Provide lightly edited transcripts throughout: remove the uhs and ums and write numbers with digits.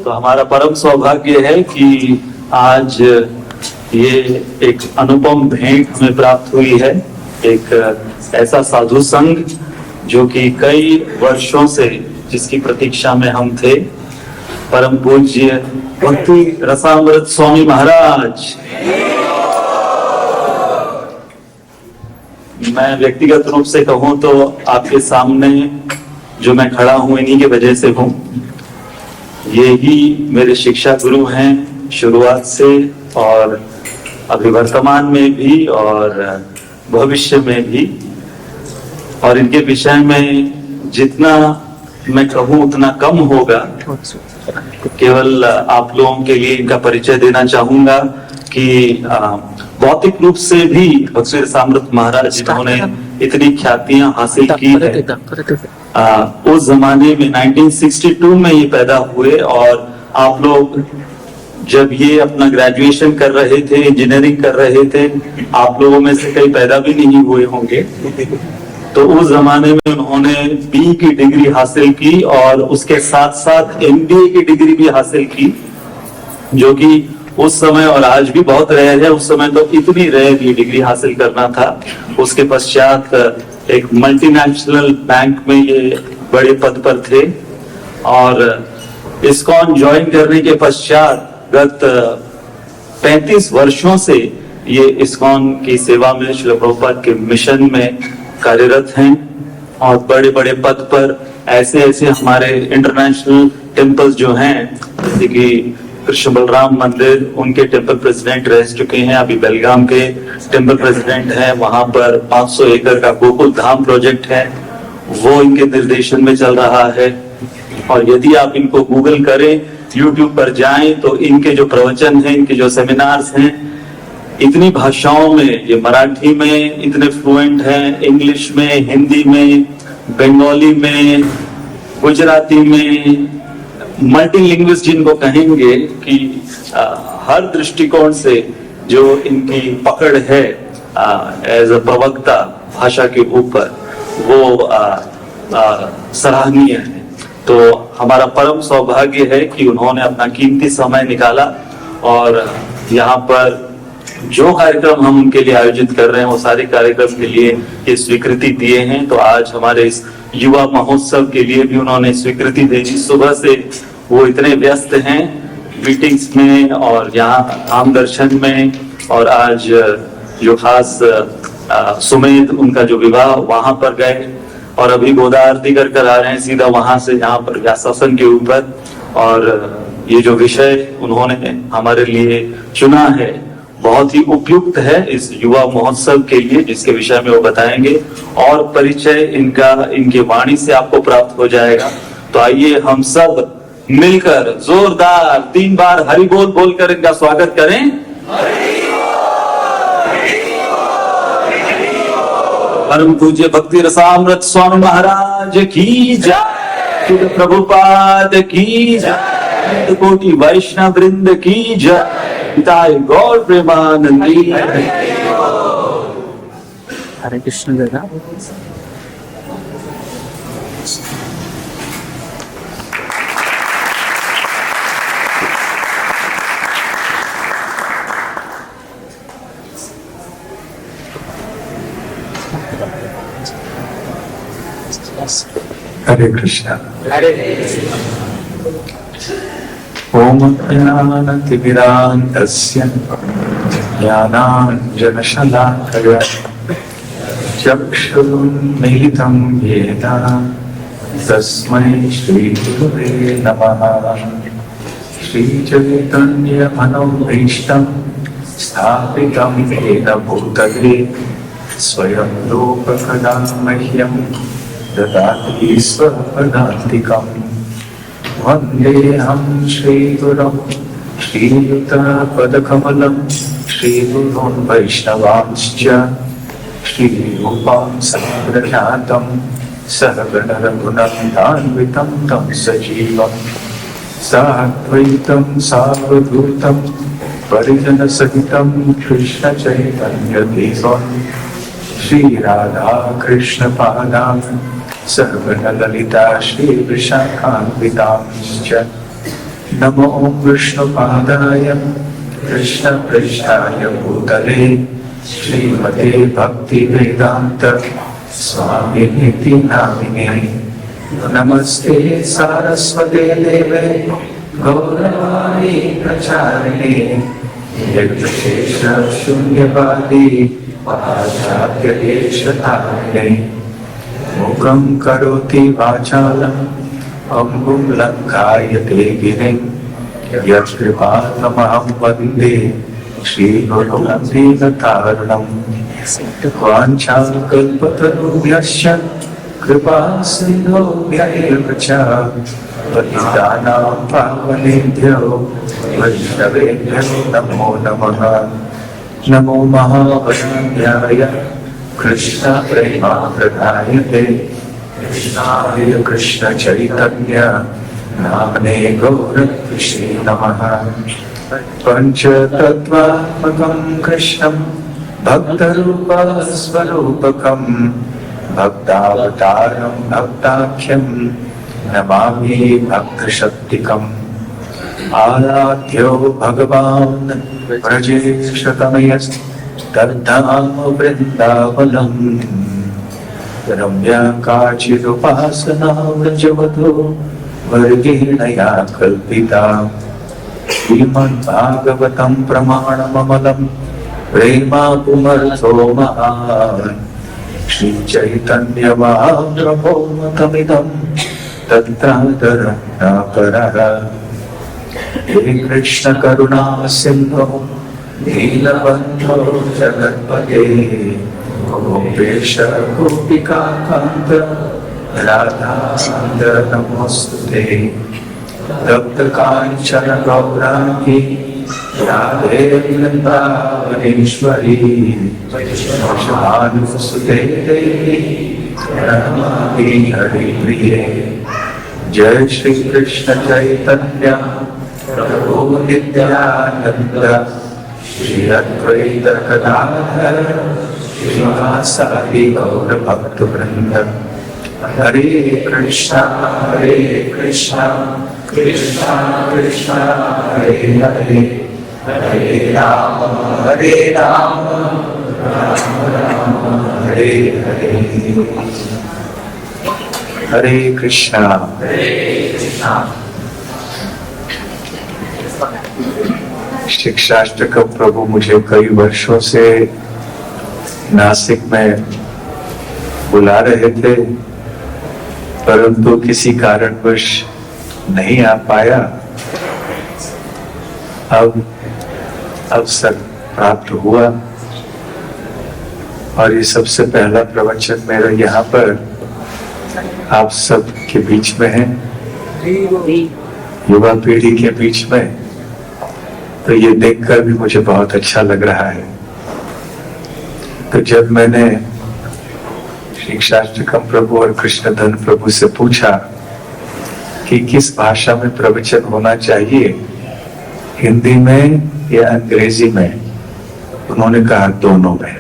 तो हमारा परम सौभाग्य है कि आज ये एक अनुपम भेंट हमें प्राप्त हुई है। एक ऐसा साधु संघ जो कि कई वर्षों से जिसकी प्रतीक्षा में हम थे, परम पूज्य भक्ति रसामृत स्वामी महाराज। मैं व्यक्तिगत रूप से कहूं तो आपके सामने जो मैं खड़ा हूं इन्हीं के वजह से हूं। ये ही मेरे शिक्षा गुरु हैं शुरुआत से, और अभी वर्तमान में भी और भविष्य में भी। और इनके विषय में जितना मैं कहूं उतना कम होगा। केवल आप लोगों के लिए इनका परिचय देना चाहूंगा कि भौतिक रूप से भी भक्ति रसामृत महाराज जिन्होंने इतनी ख्यातियां हासिल की है, उस जमाने में 1962 में ये पैदा हुए, और आप लोग जब ये अपना ग्रेजुएशन कर रहे थे, इंजीनियरिंग कर रहे थे, आप लोगों में से कई पैदा भी नहीं हुए होंगे। तो उस जमाने में उन्होंने बी की डिग्री हासिल की और उसके साथ साथ एमबीए की डिग्री भी हासिल की, जो कि उस समय और आज भी बहुत रेयर है। उस समय तो इतनी रेयर ये डिग्री हासिल करना था। उसके पश्चात एक मल्टीनेशनल बैंक में ये बड़े पद पर थे, और इस्कॉन ज्वाइन करने के पश्चात गत 35 वर्षों से ये इस्कॉन की सेवा में, श्रील प्रभुपाद के मिशन में कार्यरत हैं। और बड़े बड़े पद पर ऐसे ऐसे हमारे इंटरनेशनल टेम्पल्स जो हैं, जैसे कि कृष्ण बलराम मंदिर, उनके टेम्पल प्रेसिडेंट रह चुके हैं। अभी बेलगाम के टेम्पल प्रेसिडेंट हैं। वहां पर 500 एकड़ का गोकुल धाम प्रोजेक्ट है, वो इनके निर्देशन में चल रहा है। और यदि आप इनको गूगल करें, यूट्यूब पर जाएं, तो इनके जो प्रवचन हैं, इनके जो सेमिनार्स हैं, इतनी भाषाओं में, ये मराठी में इतने फ्लुएंट हैं, इंग्लिश में, हिंदी में, बंगाली में, गुजराती में, मल्टीलिंग्विस्ट जिनको कहेंगे कि हर दृष्टिकोण से जो इनकी पकड़ है एज अ प्रवक्ता भाषा के ऊपर, वो सराहनीय है। तो हमारा परम सौभाग्य है कि उन्होंने अपना कीमती समय निकाला और यहाँ पर जो कार्यक्रम हम उनके लिए आयोजित कर रहे हैं, वो सारे कार्यक्रम के लिए ये स्वीकृति दिए हैं। तो आज हमारे इस युवा महोत्सव के लिए भी उन्होंने स्वीकृति दे दी। सुबह से वो इतने व्यस्त हैं मीटिंग्स में और यहाँ धाम दर्शन में, और आज जो खास सुमेध उनका जो विवाह, वहां पर गए, और अभी गोदा आरती कर आ रहे हैं सीधा वहां से यहाँ पर व्यासासन के ऊपर। और ये जो विषय उन्होंने हमारे लिए चुना है बहुत ही उपयुक्त है इस युवा महोत्सव के लिए, जिसके विषय में वो बताएंगे, और परिचय इनका इनकी वाणी से आपको प्राप्त हो जाएगा। तो आइए हम सब मिलकर जोरदार 3 बार हरि बोल बोलकर इनका स्वागत करें। परम पूज्य भक्ति रसामृत स्वामी महाराज की जय, श्रील प्रभुपाद की जय, कोटि वैष्णव वृंद की जय, पिताय गौर प्रेमानंदी। हरे कृष्ण दादा। हरे कृष्ण। ओम ज्ञानतिमिरान्धस्य ज्ञानाञ्जनशलाकया चक्षुरुन्मीलितं येन तस्मै श्रीगुरुवे नमः। श्रीचैतन्यमनोभीष्टं स्थापितं येन भूतले स्वयं रूपकदा मह्यं ददाति स्वपदान्तिकम्। वन्देऽहं श्रीगुरुं श्रीयुतपदकमलं श्रीगुरून् वैष्णवांश्च श्रीरूपां साग्रजातं सहगणरघुनन्दान्वितं तं सजीवं साद्वैतं सावधूतं परिजनसहितं कृष्णचैतन्यदेवं श्रीराधा कृष्णपादान् सहगणललिता श्रीविशाखान्वितांश्च नमो विष्णुपादाय कृष्णपृष्ठाय भूतले श्रीमते भक्तिवेदांत स्वामिनिति नामिने नमस्ते सारस्वते देवे गौरवाणी प्रचारिणे यज्ञेश शून्यवादी पाश्चात्य देशतारिणे मुखं करोति वाचालम् अम्बुं लङ्घायते गिरिं यत्कृपातमहं वन्दे श्रीगुरुं दीनतारिणम् वाञ्छाकल्पतरुभ्यश्च कृपा सिन्धुभ्य एव च पतितानां पावनेभ्यो वैष्णवेभ्यो नमो नमः। नमो महावैष्णव्याय कृष्णप्रेमाप्रदायते कृष्णाय कृष्ण चैतन्य नामने गौरकृष्णे नमः। पंचतत्त्वात्मकं कृष्णं भक्तरूपस्वरूपकं भक्तावतारं भक्ताख्यं नमामि भक्तशक्तिकम्। आराध्यो भगवान् ब्रजेशतनयस्तद्धाम वृन्दावनम् रम्या काचिदुपासना व्रजवतो वर्गेण या कल्पिता। श्रीमद्भागवतं प्रमाणममलं प्रेमापुमर्थो महान् श्रीचैतन्यमहाप्रभोमतमिदं तत्रादरं न परः। हे कृष्ण करुणा सिन्धो दीनबन्धो जगत्पते गोपेश गोपिकान्त राधाकान्त नमोस्तुते। तप्त काञ्चन गौराङ्गी राधे वृन्दावनेश्वरी वैष्णवानुसुते देवी प्रणमामि हरिप्रिये। जय श्री कृष्ण चैतन्य प्रभु नित्यानंद श्री अद्वैत गदाधर श्रीवासादि गौर भक्त वृंद। हरे कृष्णा कृष्णा कृष्णा हरे हरे हरे राम राम राम हरे हरे। हरे कृष्णा शिक्षाष्ट का प्रभु मुझे कई वर्षों से नासिक में बुला रहे थे, परंतु किसी कारणवश नहीं आ पाया। अब अवसर प्राप्त हुआ और ये सबसे पहला प्रवचन मेरा यहाँ पर आप सब के बीच में है, युवा पीढ़ी के बीच में। तो ये देखकर भी मुझे बहुत अच्छा लग रहा है। तो जब मैंने शिक्षाष्टकम प्रभु और कृष्णधन प्रभु से पूछा कि किस भाषा में प्रवचन होना चाहिए, हिंदी में या अंग्रेजी में, उन्होंने कहा दोनों में।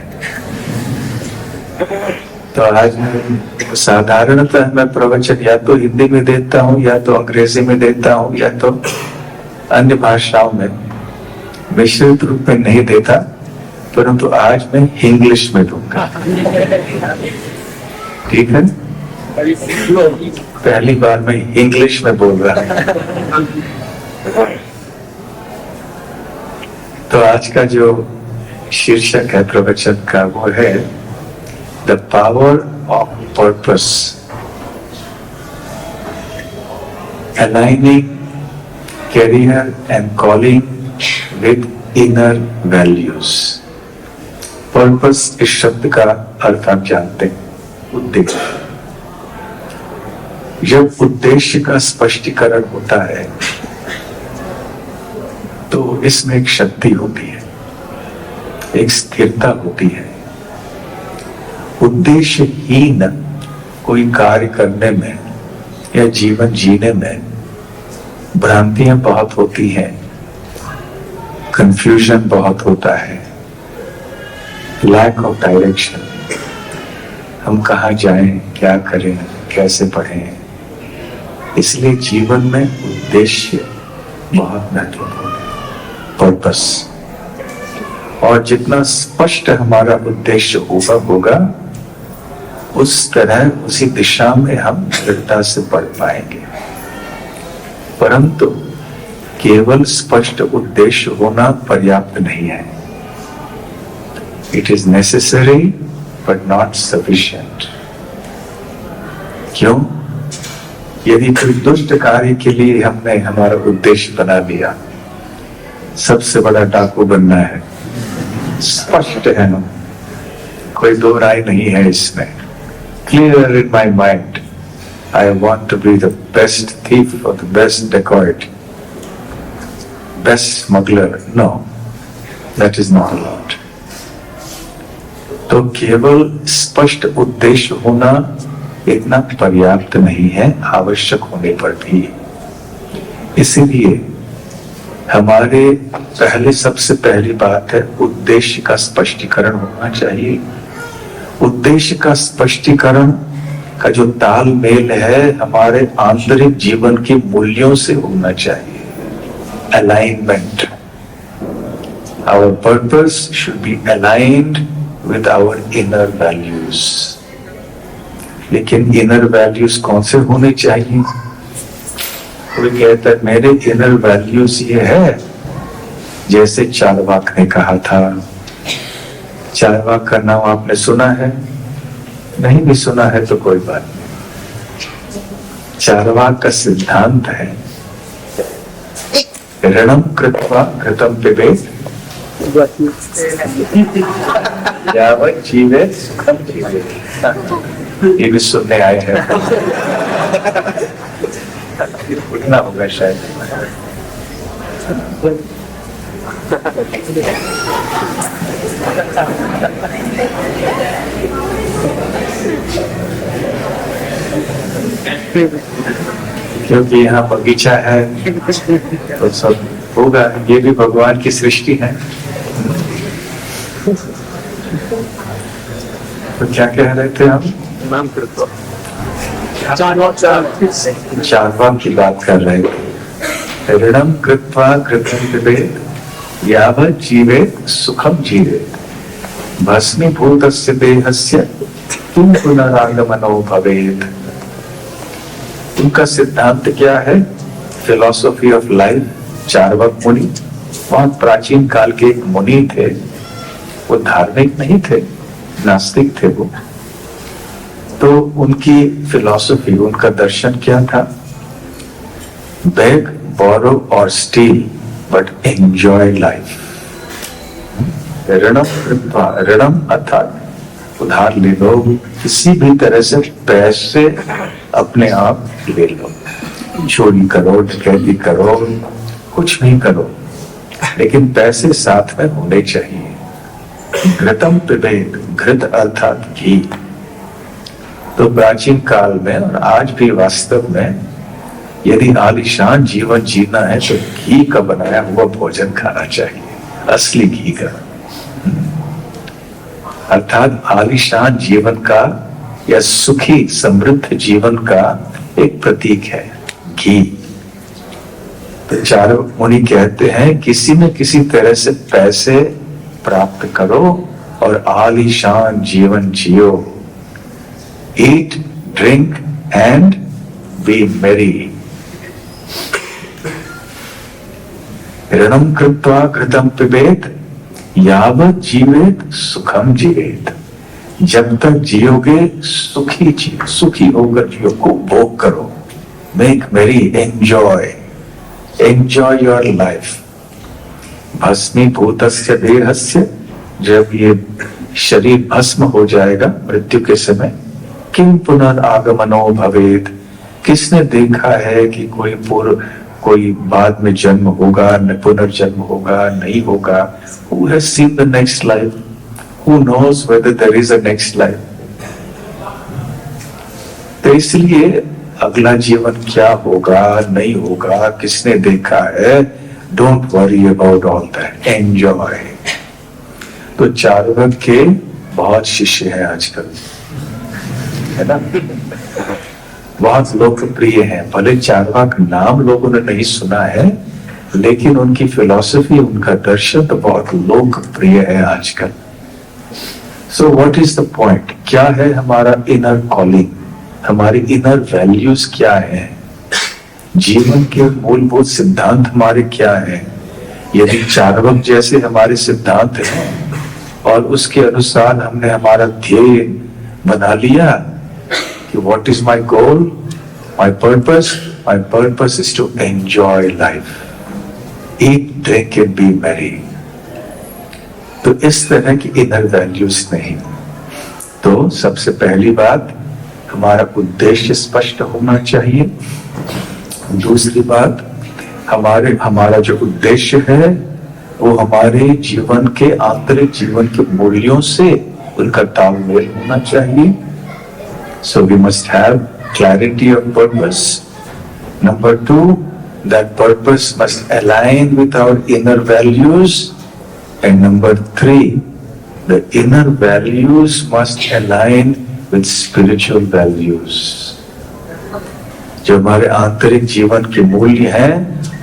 तो आज साधारणतः मैं प्रवचन या तो हिंदी में देता हूँ, या तो अंग्रेजी में देता हूँ, या तो अन्य भाषाओं में, मिश्रित रूप में नहीं देता, परंतु आज मैं इंग्लिश में दूंगा। ठीक है, पहली बार मैं इंग्लिश में बोल रहा हूं। तो आज का जो शीर्षक है प्रवचन का वो है the power of purpose, aligning career and calling with inner values. Purpose इस शब्द का अर्थ आप जानते हैं, उद्देश्य। जब उद्देश्य का स्पष्टीकरण होता है तो इसमें एक शक्ति होती है, एक स्थिरता होती है। उद्देश्यहीन कोई कार्य करने में या जीवन जीने में भ्रांतियां बहुत होती हैं, कंफ्यूजन बहुत होता है, लैक ऑफ डायरेक्शन। हम कहाँ जाएं, क्या करें, कैसे पढ़ें। इसलिए जीवन में उद्देश्य बहुत महत्वपूर्ण है, पर्पस। और जितना स्पष्ट हमारा उद्देश्य होगा उस तरह उसी दिशा में हम दृढ़ता से बढ़ पाएंगे। परंतु केवल स्पष्ट उद्देश्य होना पर्याप्त नहीं है। It is necessary but not sufficient. क्यों? यदि कोई दुष्ट कार्य के लिए हमने हमारा उद्देश्य बना लिया, सबसे बड़ा डाकू बनना है, स्पष्ट है ना, कोई दो राय नहीं है इसमें। Clear in my mind, I want to be the best thief और the best dacoit, best smuggler. No, that is not allowed. तो केवल स्पष्ट उद्देश्य होना इतना पर्याप्त नहीं है, आवश्यक होने पर भी। इसीलिए हमारे पहले सबसे पहली बात है उद्देश्य का स्पष्टीकरण होना चाहिए। उद्देश्य का स्पष्टीकरण का जो तालमेल है हमारे आंतरिक जीवन के मूल्यों से होना चाहिए। Alignment, our purpose should be aligned with our inner values. लेकिन इनर वैल्यूज कौन से होने चाहिए? कोई कहता है मेरे इनर वैल्यूज ये है, जैसे चार्वाक ने कहा था। चार्वाक का नाम आपने सुना है? नहीं भी सुना है तो कोई बात नहीं। चार्वाक का सिद्धांत है ऋणम कृत्वा घृतम पिबेत यावत् जीवेत सुखम जीवेत। ये भी सुनने आए हैं। उठना होगा शायद। क्योंकि यहाँ बगीचा है तो सब होगा। ये भी भगवान की सृष्टि है। तो क्या कह रहे थे हम? चार्वाक की बात कर रहे थे। ऋणम कृत्वा घृतम पिबेत यावत् जीवेत सुखम जीवेत भस्मीभूतस्य देहस्य किं पुनरागमनो भवेत्। उनका सिद्धांत क्या है? Philosophy of life. चार्वाक मुनि बहुत प्राचीन काल के एक मुनि थे। वो धार्मिक नहीं थे, नास्तिक थे वो। तो उनकी फिलॉसफी, उनका दर्शन क्या था? बेग, बोरो और स्टील बट एंजॉय लाइफ। ऋणम कृत्वा, ऋणम अर्थात उधार ले लो, किसी भी तरह से पैसे अपने आप ले लो, चोरी करो, डकैती करो, कुछ भी करो, लेकिन पैसे साथ में होने चाहिए। घृतम पिबेत, घृत अर्थात घी। तो प्राचीन काल में और आज भी वास्तव में यदि आलीशान जीवन जीना है तो घी का बनाया हुआ भोजन खाना चाहिए, असली घी का। अर्थात आलीशान जीवन का या सुखी समृद्ध जीवन का एक प्रतीक है घी। तो चारों मुनि कहते हैं किसी न किसी तरह से पैसे प्राप्त करो और आलीशान जीवन जियो। Eat, drink and be merry. ऋणम कृत्वा घृतम पिबेत यावत् जीवेत सुखम जीवेत। जब तक जियोगे सुखी जियो, सुखी होकर जियो, को भोग करो। मेक मेरी, एंजॉय योर लाइफ। भस्मीभूतस्य देहस्य, जब ये शरीर भस्म हो जाएगा मृत्यु के समय, किम पुनरागमनो भवेत। किसने देखा है कि कोई बाद में जन्म होगा, न पुनर्जन्म होगा, नहीं होगा? Who has seen the next life? Who knows whether there is a next life? तो इसलिए अगला जीवन क्या होगा, नहीं होगा, किसने देखा है? Don't worry about all that. Enjoy. तो चार्वाक के बहुत शिष्य हैं आजकल, है ना? बहुत लोकप्रिय हैं। भले चार्वाक नाम लोगों ने नहीं सुना है, लेकिन उनकी फिलॉसफी, उनका दर्शन तो बहुत लोकप्रिय है आजकल। So what is the point? क्या है हमारा इनर कॉलिंग, हमारी इनर वैल्यूज क्या है, जीवन के मूलभूत सिद्धांत हमारे क्या है? यदि चार्वक जैसे हमारे सिद्धांत हैं और उसके अनुसार हमने हमारा ध्येय बना लिया कि what is my goal, my purpose is to enjoy life, eat drink and be merry. तो इस तरह की इनर वैल्यूज नहीं। तो सबसे पहली बात, हमारा उद्देश्य स्पष्ट होना चाहिए। दूसरी बात, हमारा जो उद्देश्य है वो हमारे जीवन के, आंतरिक जीवन के मूल्यों से उनका तालमेल होना चाहिए। So we must have clarity of purpose. Number 2, that purpose must align with our inner values. And number 3, the inner values must align with spiritual values. जो हमारे आंतरिक जीवन के मूल्य हैं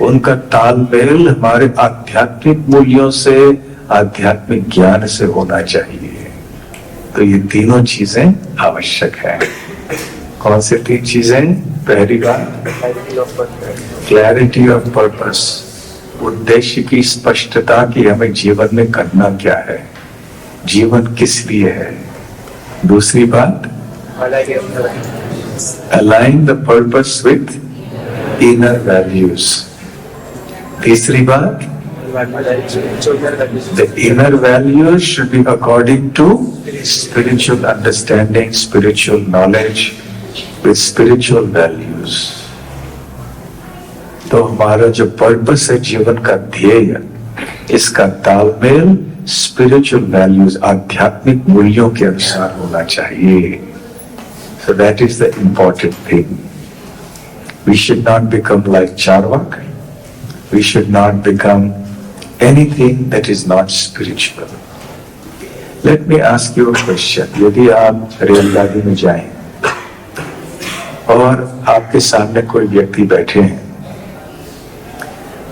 उनका तालमेल हमारे आध्यात्मिक मूल्यों से, आध्यात्मिक ज्ञान से होना चाहिए। तो ये तीनों चीजें आवश्यक है। कौन सी 3 चीजें? पहली बात, क्लैरिटी ऑफ पर्पस, उद्देश्य की स्पष्टता कि हमें जीवन में करना क्या है, जीवन किस लिए है। दूसरी बात, align the purpose with inner values. तीसरी बात, the inner values should be according to spiritual understanding, spiritual knowledge, with spiritual values. तो हमारा जो पर्पस है, जीवन का ध्येय, इसका तालमेल स्पिरिचुअल वैल्यूज, आध्यात्मिक मूल्यों के अनुसार होना चाहिए। So that is the important thing. We should not become like Charvak. We should not become anything that is not spiritual. Let me ask you a question. यदि आप रेलगाड़ी में जाएं और आपके सामने कोई व्यक्ति बैठे हैं,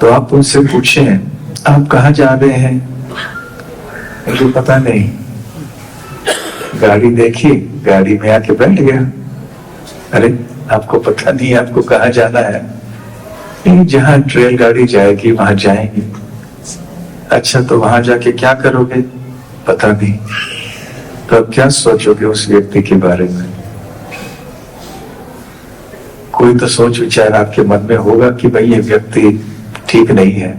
तो आप उनसे पूछें आप कहाँ जा रहे हैं? मुझे पता नहीं। गाड़ी देखी, गाड़ी में आके बैठ गया। अरे आपको पता नहीं आपको कहाँ जाना है? नहीं, जहाँ रेलगाड़ी जाएगी वहां जाएंगे। अच्छा, तो वहां जाके क्या करोगे? पता नहीं। तो अब क्या सोचोगे उस व्यक्ति के बारे में? कोई तो सोच विचार आपके मन में होगा कि भाई ये व्यक्ति ठीक नहीं है।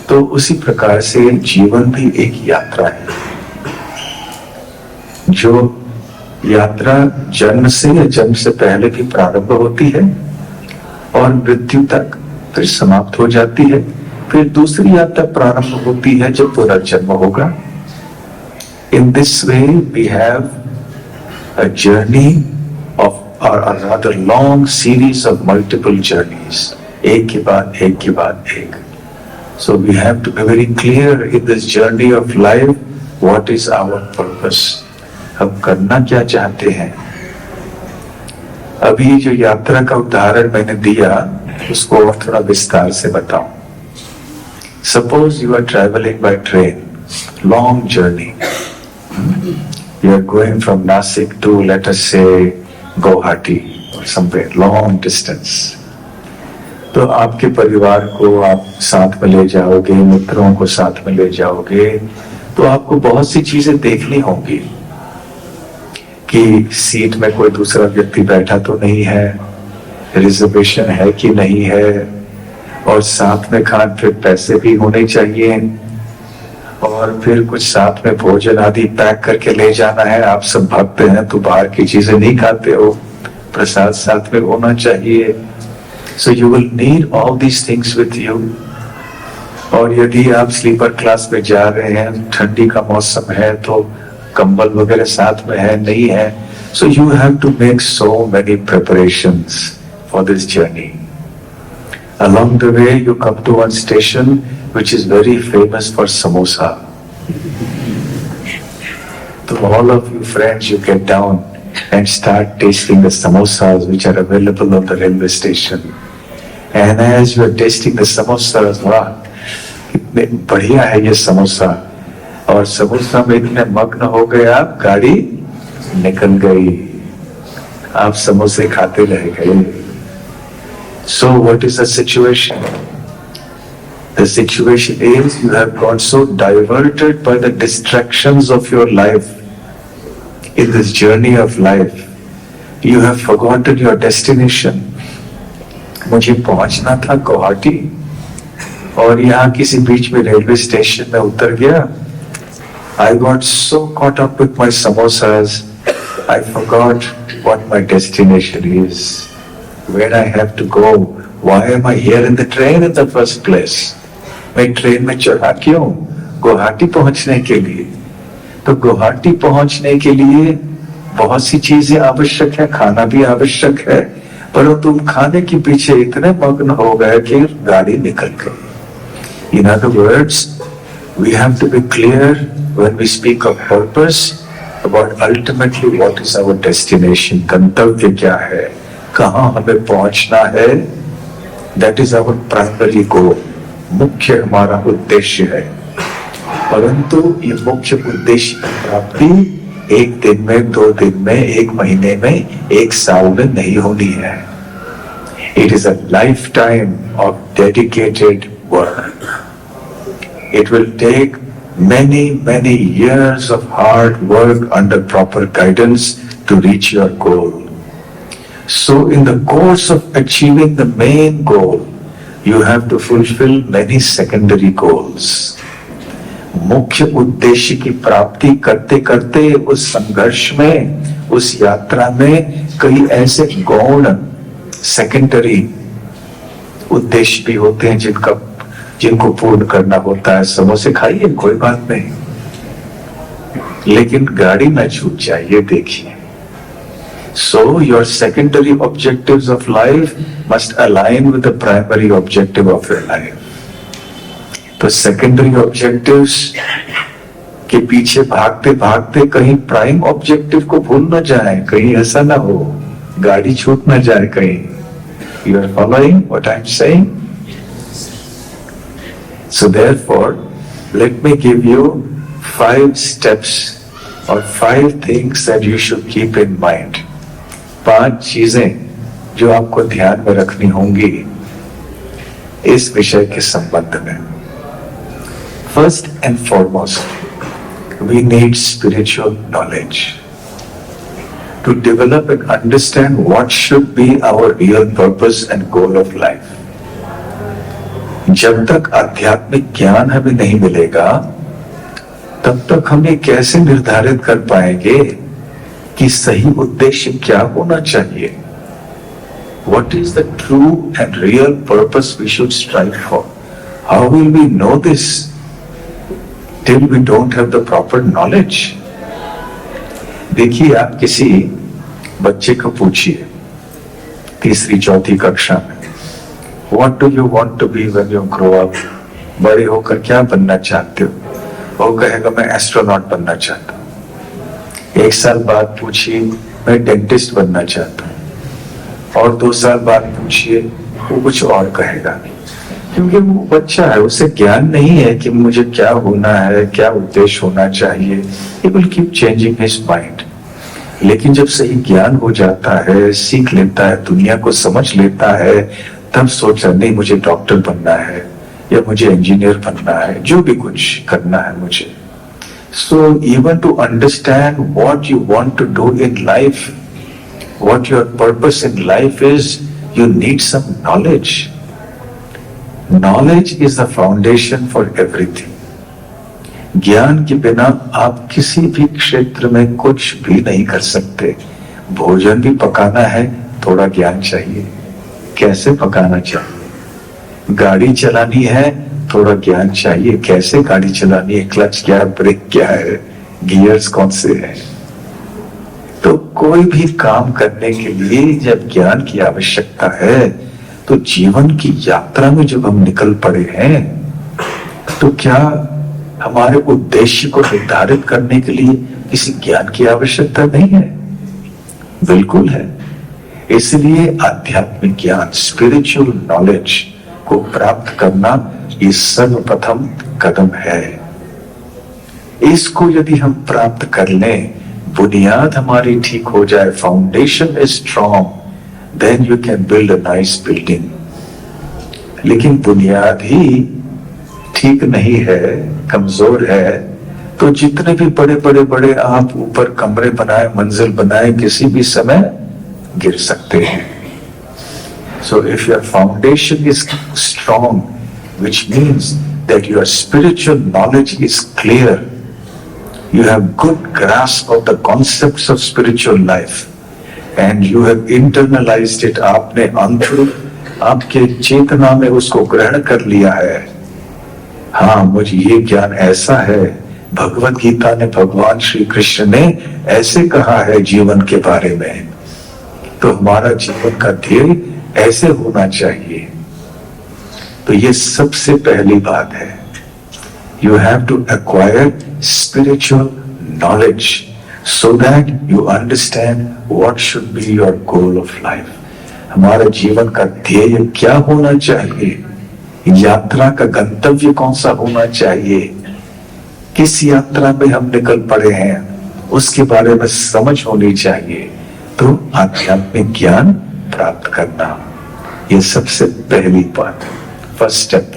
तो उसी प्रकार से जीवन भी एक यात्रा है। जो यात्रा जन्म से या जन्म से पहले भी प्रारंभ होती है और मृत्यु तक फिर समाप्त हो जाती है। फिर दूसरी यात्रा प्रारंभ होती है जब पुनर्जन्म होगा। In this way we have a journey of or a rather long series of multiple journeys, एक के बाद एक के बाद एक. So we have to be very clear in this journey of life, what is our purpose? हम करना क्या चाहते हैं? अभी जो यात्रा का उदाहरण मैंने दिया उसको और थोड़ा विस्तार से बताऊं. Suppose you are traveling by train, long journey. You are going from Nasik to, let us say, Guwahati or somewhere, long distance. तो आपके परिवार को आप साथ में ले जाओगे, मित्रों को साथ में ले जाओगे, तो आपको बहुत सी चीजें देखनी होंगी कि सीट में कोई दूसरा व्यक्ति बैठा तो नहीं है, रिजर्वेशन है कि नहीं है, और साथ में खान फिर पैसे भी होने चाहिए, और फिर कुछ साथ में भोजन आदि पैक करके ले जाना है. आप सब भक्त हैं तो बाहर की चीजें नहीं खाते हो, प्रसाद साथ में होना चाहिए. So you will need all these things with you. और यदि आप स्लीपर क्लास में जा रहे हैं, ठंडी का मौसम है तो कंबल वगैरह साथ में है नहीं है. So you have to make so many preparations for this journey. Along the way, you come to one station which is very famous for samosa. So all of you friends, you get down and start tasting the samosas which are available on the railway station. And as you are tasting the samosas, वाह कितने बढ़िया है ये समोसा, और समोसा में इतने मग्न हो गए आप, गाड़ी निकल गई, आप समोसे खाते रह गए. So what is the situation? The situation is you have got so diverted by the distractions of your life in this journey of life. You have forgotten your destination. मुझे पहुंचना था गुवाहाटी और यहाँ किसी बीच में रेलवे स्टेशन में उतर गया. I got so caught up with my samosas, I forgot what my destination is, where I have to go. Why am I here in the train in the first place? मैं train में चढ़ा क्यों? गुवाहाटी पहुंचने के लिए. तो गुवाहाटी पहुंचने के लिए बहुत सी चीजें आवश्यक है, खाना भी आवश्यक है, परंतु तुम खाने के पीछे इतने मग्न हो गए कि गाड़ी निकल गई. In other words, we have to be clear when we speak of purpose about ultimately what is our destination. गंतव्य क्या है, कहाँ हमें पहुंचना है. That is our primary goal. मुख्य हमारा उद्देश्य है. परंतु ये मुख्य उद्देश्य की प्राप्ति एक दिन में, 2 दिन में, 1 महीने में, 1 साल में नहीं होनी है. It is a lifetime of dedicated work. It will take many years of hard work under proper guidance to reach your goal. So in the course of achieving the main goal, you have to fulfill many secondary goals. मुख्य उद्देश्य की प्राप्ति करते करते उस संघर्ष में, उस यात्रा में कई ऐसे गौण सेकेंडरी उद्देश्य भी होते हैं जिनको पूर्ण करना होता है. समोसे खाइए, कोई बात नहीं, लेकिन गाड़ी न छूट जाए, ये देखिए. So your secondary objectives of life must align with the primary objective of your life. तो सेकेंडरी ऑब्जेक्टिव्स के पीछे भागते भागते कहीं प्राइम ऑब्जेक्टिव को भूल न जाए, कहीं ऐसा ना हो, गाड़ी छूट न जाए कहीं. You are following what I am saying? So therefore, let me give you 5 steps or 5 things that you should keep in mind. 5 चीजें जो आपको ध्यान में रखनी होंगी इस विषय के संबंध में. First and foremost, we need spiritual knowledge to develop and understand what should be our real purpose and goal of life. जब तक आध्यात्मिक ज्ञान हमें नहीं मिलेगा, तब तक हम ये कैसे निर्धारित कर पाएंगे कि सही उद्देश्य क्या होना चाहिए. What is the true and real purpose we should strive for? How will we know this till we don't have the proper knowledge? देखिए, आप किसी बच्चे को पूछिए 3री 4थी कक्षा में, What do you want to be when you grow up? बड़े होकर क्या बनना चाहते हो? वो कहेगा मैं एस्ट्रोनॉट बनना चाहता हूँ. 1 साल बाद पूछिए, मैं डेंटिस्ट बनना चाहता हूँ. और 2 साल बाद पूछिए, वो कुछ और कहेगा, क्योंकि वो बच्चा है, उसे ज्ञान नहीं है कि मुझे क्या होना है, क्या उद्देश्य होना चाहिए. He will keep changing his mind. लेकिन जब सही ज्ञान हो जाता है, सीख लेता है, दुनिया को समझ लेता है, तब सोचा नहीं मुझे डॉक्टर बनना है या मुझे इंजीनियर बनना है, जो भी कुछ करना है मुझे. So even to understand what you want to do in life, what your purpose in life is, you need some knowledge. Knowledge is the foundation for everything. ज्ञान के बिना आप किसी भी क्षेत्र में कुछ भी नहीं कर सकते. भोजन भी पकाना है, थोड़ा ज्ञान चाहिए, कैसे पकाना चाहिए. गाड़ी चलानी है, थोड़ा ज्ञान चाहिए, कैसे गाड़ी चलानी है, क्लच क्या है, ब्रेक क्या है, गियर्स कौन से हैं. तो कोई भी काम करने के लिए जब ज्ञान की आवश्यकता है, तो जीवन की यात्रा में जब हम निकल पड़े हैं, तो क्या हमारे उद्देश्य को निर्धारित करने के लिए किसी ज्ञान की आवश्यकता नहीं है? बिल्कुल है. इसलिए आध्यात्मिक ज्ञान, स्पिरिचुअल नॉलेज को प्राप्त करना ये सर्वप्रथम कदम है। इसको यदि हम प्राप्त कर लें, बुनियाद हमारी ठीक हो जाए, foundation is strong, then you can build a nice building. लेकिन बुनियाद ही ठीक नहीं है, कमजोर है, तो जितने भी बड़े आप ऊपर कमरे बनाए, मंजिल बनाए, किसी भी समय गिर सकते हैं। So if your foundation is strong, which means that your spiritual knowledge is clear, you have good grasp of the concepts of spiritual life, and you have internalized it, आपने अंतरूप आपके चेतना में उसको ग्रहण कर लिया है। हाँ, मुझे ये ज्ञान ऐसा है, भगवत गीता ने, भगवान श्री कृष्ण ने ऐसे कहा है जीवन के बारे में, तो हमारा जीवन का ध्येय ऐसे होना चाहिए। तो ये सबसे पहली बात है, you have to acquire spiritual knowledge so that you understand what should be your goal of life. हमारा जीवन का ध्येय क्या होना चाहिए, यात्रा का गंतव्य कौन सा होना चाहिए, किस यात्रा में हम निकल पड़े हैं, उसके बारे में समझ होनी चाहिए। तो आध्यात्मिक ज्ञान प्राप्त करना, ये सबसे पहली बात है, first step.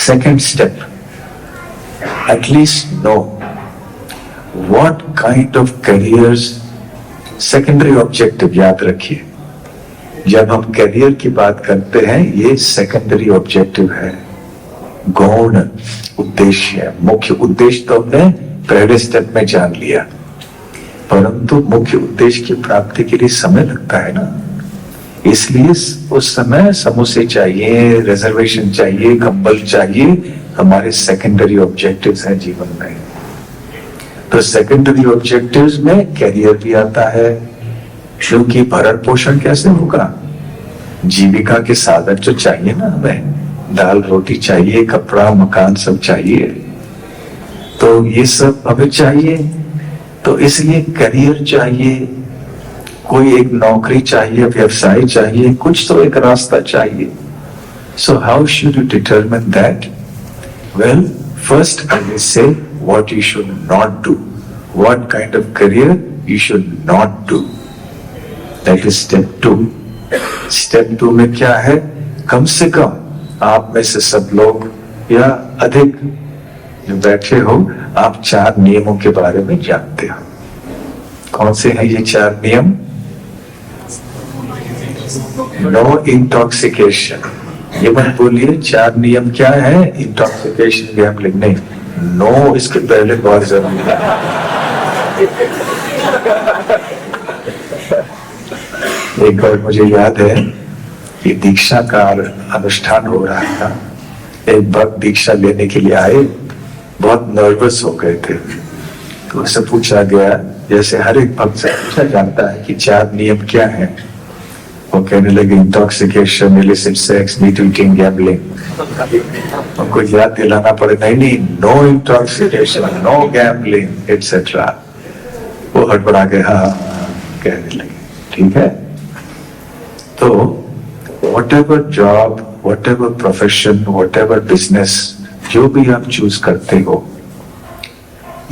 Second step, at least know what kind of careers, secondary objective याद रखिए, जब हम करियर की बात करते हैं ये सेकेंडरी ऑब्जेक्टिव है, गौण उद्देश्य है। मुख्य उद्देश्य तो हमने पहले स्टेप में जान लिया, परंतु मुख्य उद्देश्य की प्राप्ति के लिए समय लगता है ना, इसलिए उस समय समोसे चाहिए, रिजर्वेशन चाहिए, कंबल चाहिए, हमारे सेकेंडरी ऑब्जेक्टिव्स हैं जीवन में। तो सेकेंडरी ऑब्जेक्टिव्स में कैरियर भी आता है, क्योंकि भरण पोषण कैसे होगा, जीविका के साधन जो चाहिए ना, हमें दाल रोटी चाहिए, कपड़ा मकान सब चाहिए, तो ये सब हमें चाहिए। तो इसलिए करियर चाहिए, कोई एक नौकरी चाहिए, व्यवसाय चाहिए, कुछ तो एक रास्ता चाहिए। So how should you determine that? Well, first I will say what you should not do, what kind of career you should not do, that is step 2। Step 2 में क्या है, कम से कम आप में से सब लोग या अधिक जो बैठे हो, आप 4 नियमों के बारे में जानते हो। कौन से हैं ये 4 नियम? नो इंटॉक्सिकेशन, ये मत बोलिए 4 नियम क्या है, इंटॉक्सिकेशन गैम्बलिंग नहीं, नो इसके पहले बहुत जरूरी है। एक बार मुझे याद है कि दीक्षा का अनुष्ठान हो रहा था, एक भक्त दीक्षा लेने के लिए आए, बहुत नर्वस हो गए थे, तो उससे पूछा गया, जैसे हर एक भक्त से पूछा जाता है कि 4 नियम क्या हैं, वो कहने लगे intoxication, illicit sex, meat eating, gambling. उनको याद दिलाना पड़े, नहीं, no intoxication, no gambling etcetera. वो हड़बड़ा के हाँ कहने लगे, ठीक है। तो whatever job, whatever profession, whatever business, जो भी आप चूज करते हो,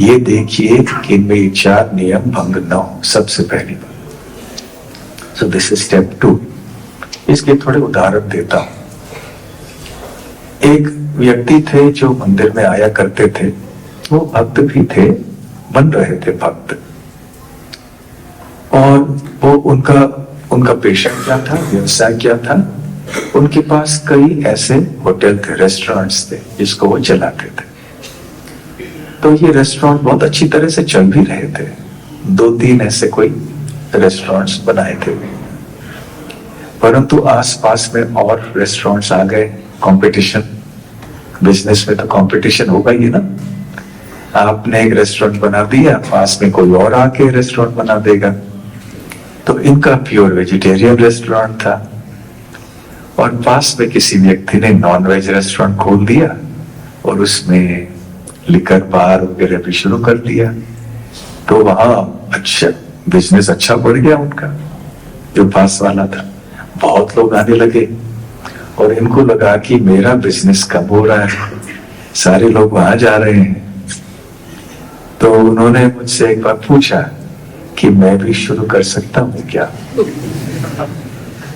ये देखिए कि इनमें ये 4 नियम भंग न हो, सबसे पहली बात। So this is step 2। इसके थोड़े उदाहरण देता हूं। एक व्यक्ति थे जो मंदिर में आया करते थे, वो भक्त भी थे, बन रहे थे भक्त, और वो उनका पेशा क्या था, व्यवसाय क्या था, उनके पास कई ऐसे होटल थे, रेस्टोरेंट्स थे, जिसको वो चलाते थे। तो ये रेस्टोरेंट बहुत अच्छी तरह से चल भी रहे थे, 2-3 ऐसे कोई रेस्टोरेंट्स बनाए थे, परंतु आसपास में और रेस्टोरेंट्स आ गए। कंपटीशन, बिजनेस में तो कंपटीशन होगा ही ना। आपने एक रेस्टोरेंट बना दिया, पास में कोई और आके रेस्टोरेंट बना देगा। तो इनका प्योर वेजिटेरियन रेस्टोरेंट था, और पास में किसी व्यक्ति ने नॉन वेज रेस्टोरेंट खोल दिया, और उसमें लिकर बार वगैरह भी शुरू कर दिया। तो वहां अच्छा बिजनेस अच्छा बढ़ गया उनका। जो पास वाला था। बहुत लोग आने लगे और इनको लगा कि मेरा बिजनेस कम हो रहा है, सारे लोग वहां जा रहे हैं। तो उन्होंने मुझसे एक बार पूछा कि मैं भी शुरू कर सकता हूँ क्या,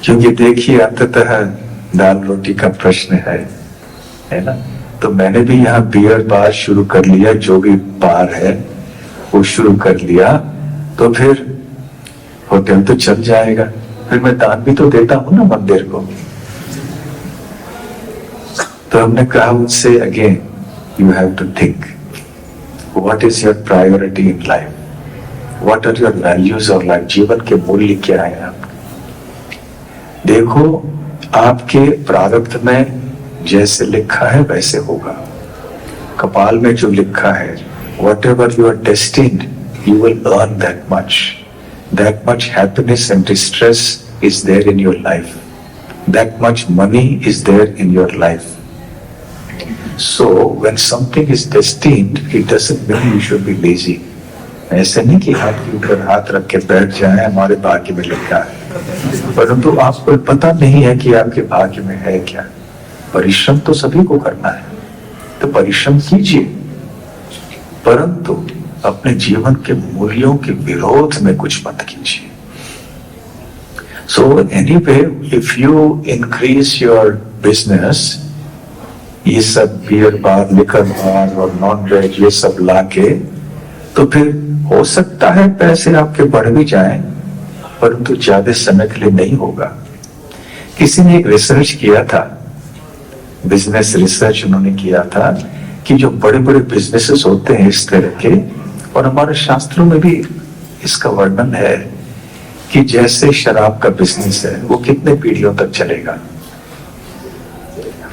क्योंकि देखिए अंततः दाल रोटी का प्रश्न है ना। तो मैंने भी यहाँ बियर बार शुरू कर लिया, जो भी बार है वो शुरू कर लिया, तो फिर होटल तो चल जाएगा, फिर मैं दान भी तो देता हूँ ना मंदिर को। तो हमने कहा उनसे, again you have to think what is your priority in life, what are your values of life, जीवन के मूल्य क्या है आपके। देखो आपके प्रारब्ध में जैसे लिखा है वैसे होगा, कपाल में जो लिखा है, whatever you are destined you will earn that much happiness and distress is there in your life, that much money is there in your life. So when something is destined it doesn't mean you should be lazy. ऐसे नहीं कि हाथ के ऊपर हाथ रख के बैठ जाए हमारे भाग्य में लिखा है, परंतु आपको पता नहीं है कि आपके भाग्य में है क्या। परिश्रम तो सभी को करना है, तो परिश्रम कीजिए, परंतु अपने जीवन के मूल्यों के विरोध में कुछ मत कीजिए। So anyway if you increase your business, ये सब बियर बार, लिकर बार और नॉन वेज ये सब लाके, तो फिर हो सकता है पैसे आपके बढ़ भी जाएं, परंतु ज्यादा समय के लिए नहीं होगा। किसी ने एक रिसर्च किया था, बिजनेस रिसर्च उन्होंने किया था कि जो बड़े बड़े बिजनेसेस होते हैं इस तरह के, और हमारे शास्त्रों में भी इसका वर्णन है कि जैसे शराब का बिजनेस है वो कितने पीढ़ियों तक चलेगा,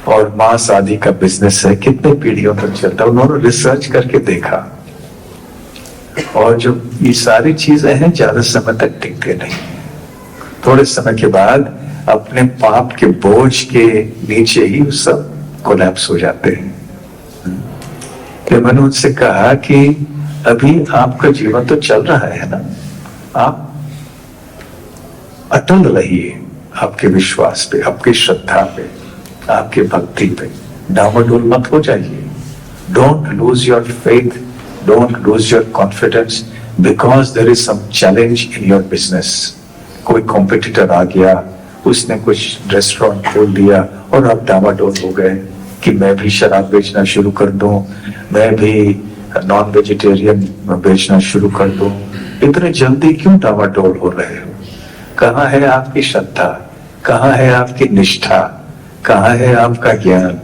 और मांस आदि का बिजनेस है कितने पीढ़ियों तक चलता है। उन्होंने रिसर्च करके देखा, और जो ये सारी चीजें हैं ज्यादा समय तक टिकते नहीं, थोड़े समय के बाद अपने पाप के बोझ के नीचे ही सब कोलैप्स हो जाते हैं। तो मैंने उनसे कहा कि अभी आपका जीवन तो चल रहा है ना, आप अटल रहिए आपके विश्वास पे, आपकी श्रद्धा पे, आपके भक्ति पे, डामाडोल मत हो जाइए। Don't lose your faith, don't lose your confidence, because there is some challenge in your business. कोई कॉम्पिटिटर आ गया, उसने कुछ रेस्टोरेंट खोल दिया और आप डामाडोल हो गए कि मैं भी शराब बेचना शुरू कर दूं, मैं भी नॉन वेजिटेरियन बेचना शुरू कर दूं। इतने जल्दी क्यों डामाडोल हो रहे हो? कहाँ है आपकी श्रद्धा, कहाँ है आपकी निष्ठा, कहाँ है आपका ज्ञान,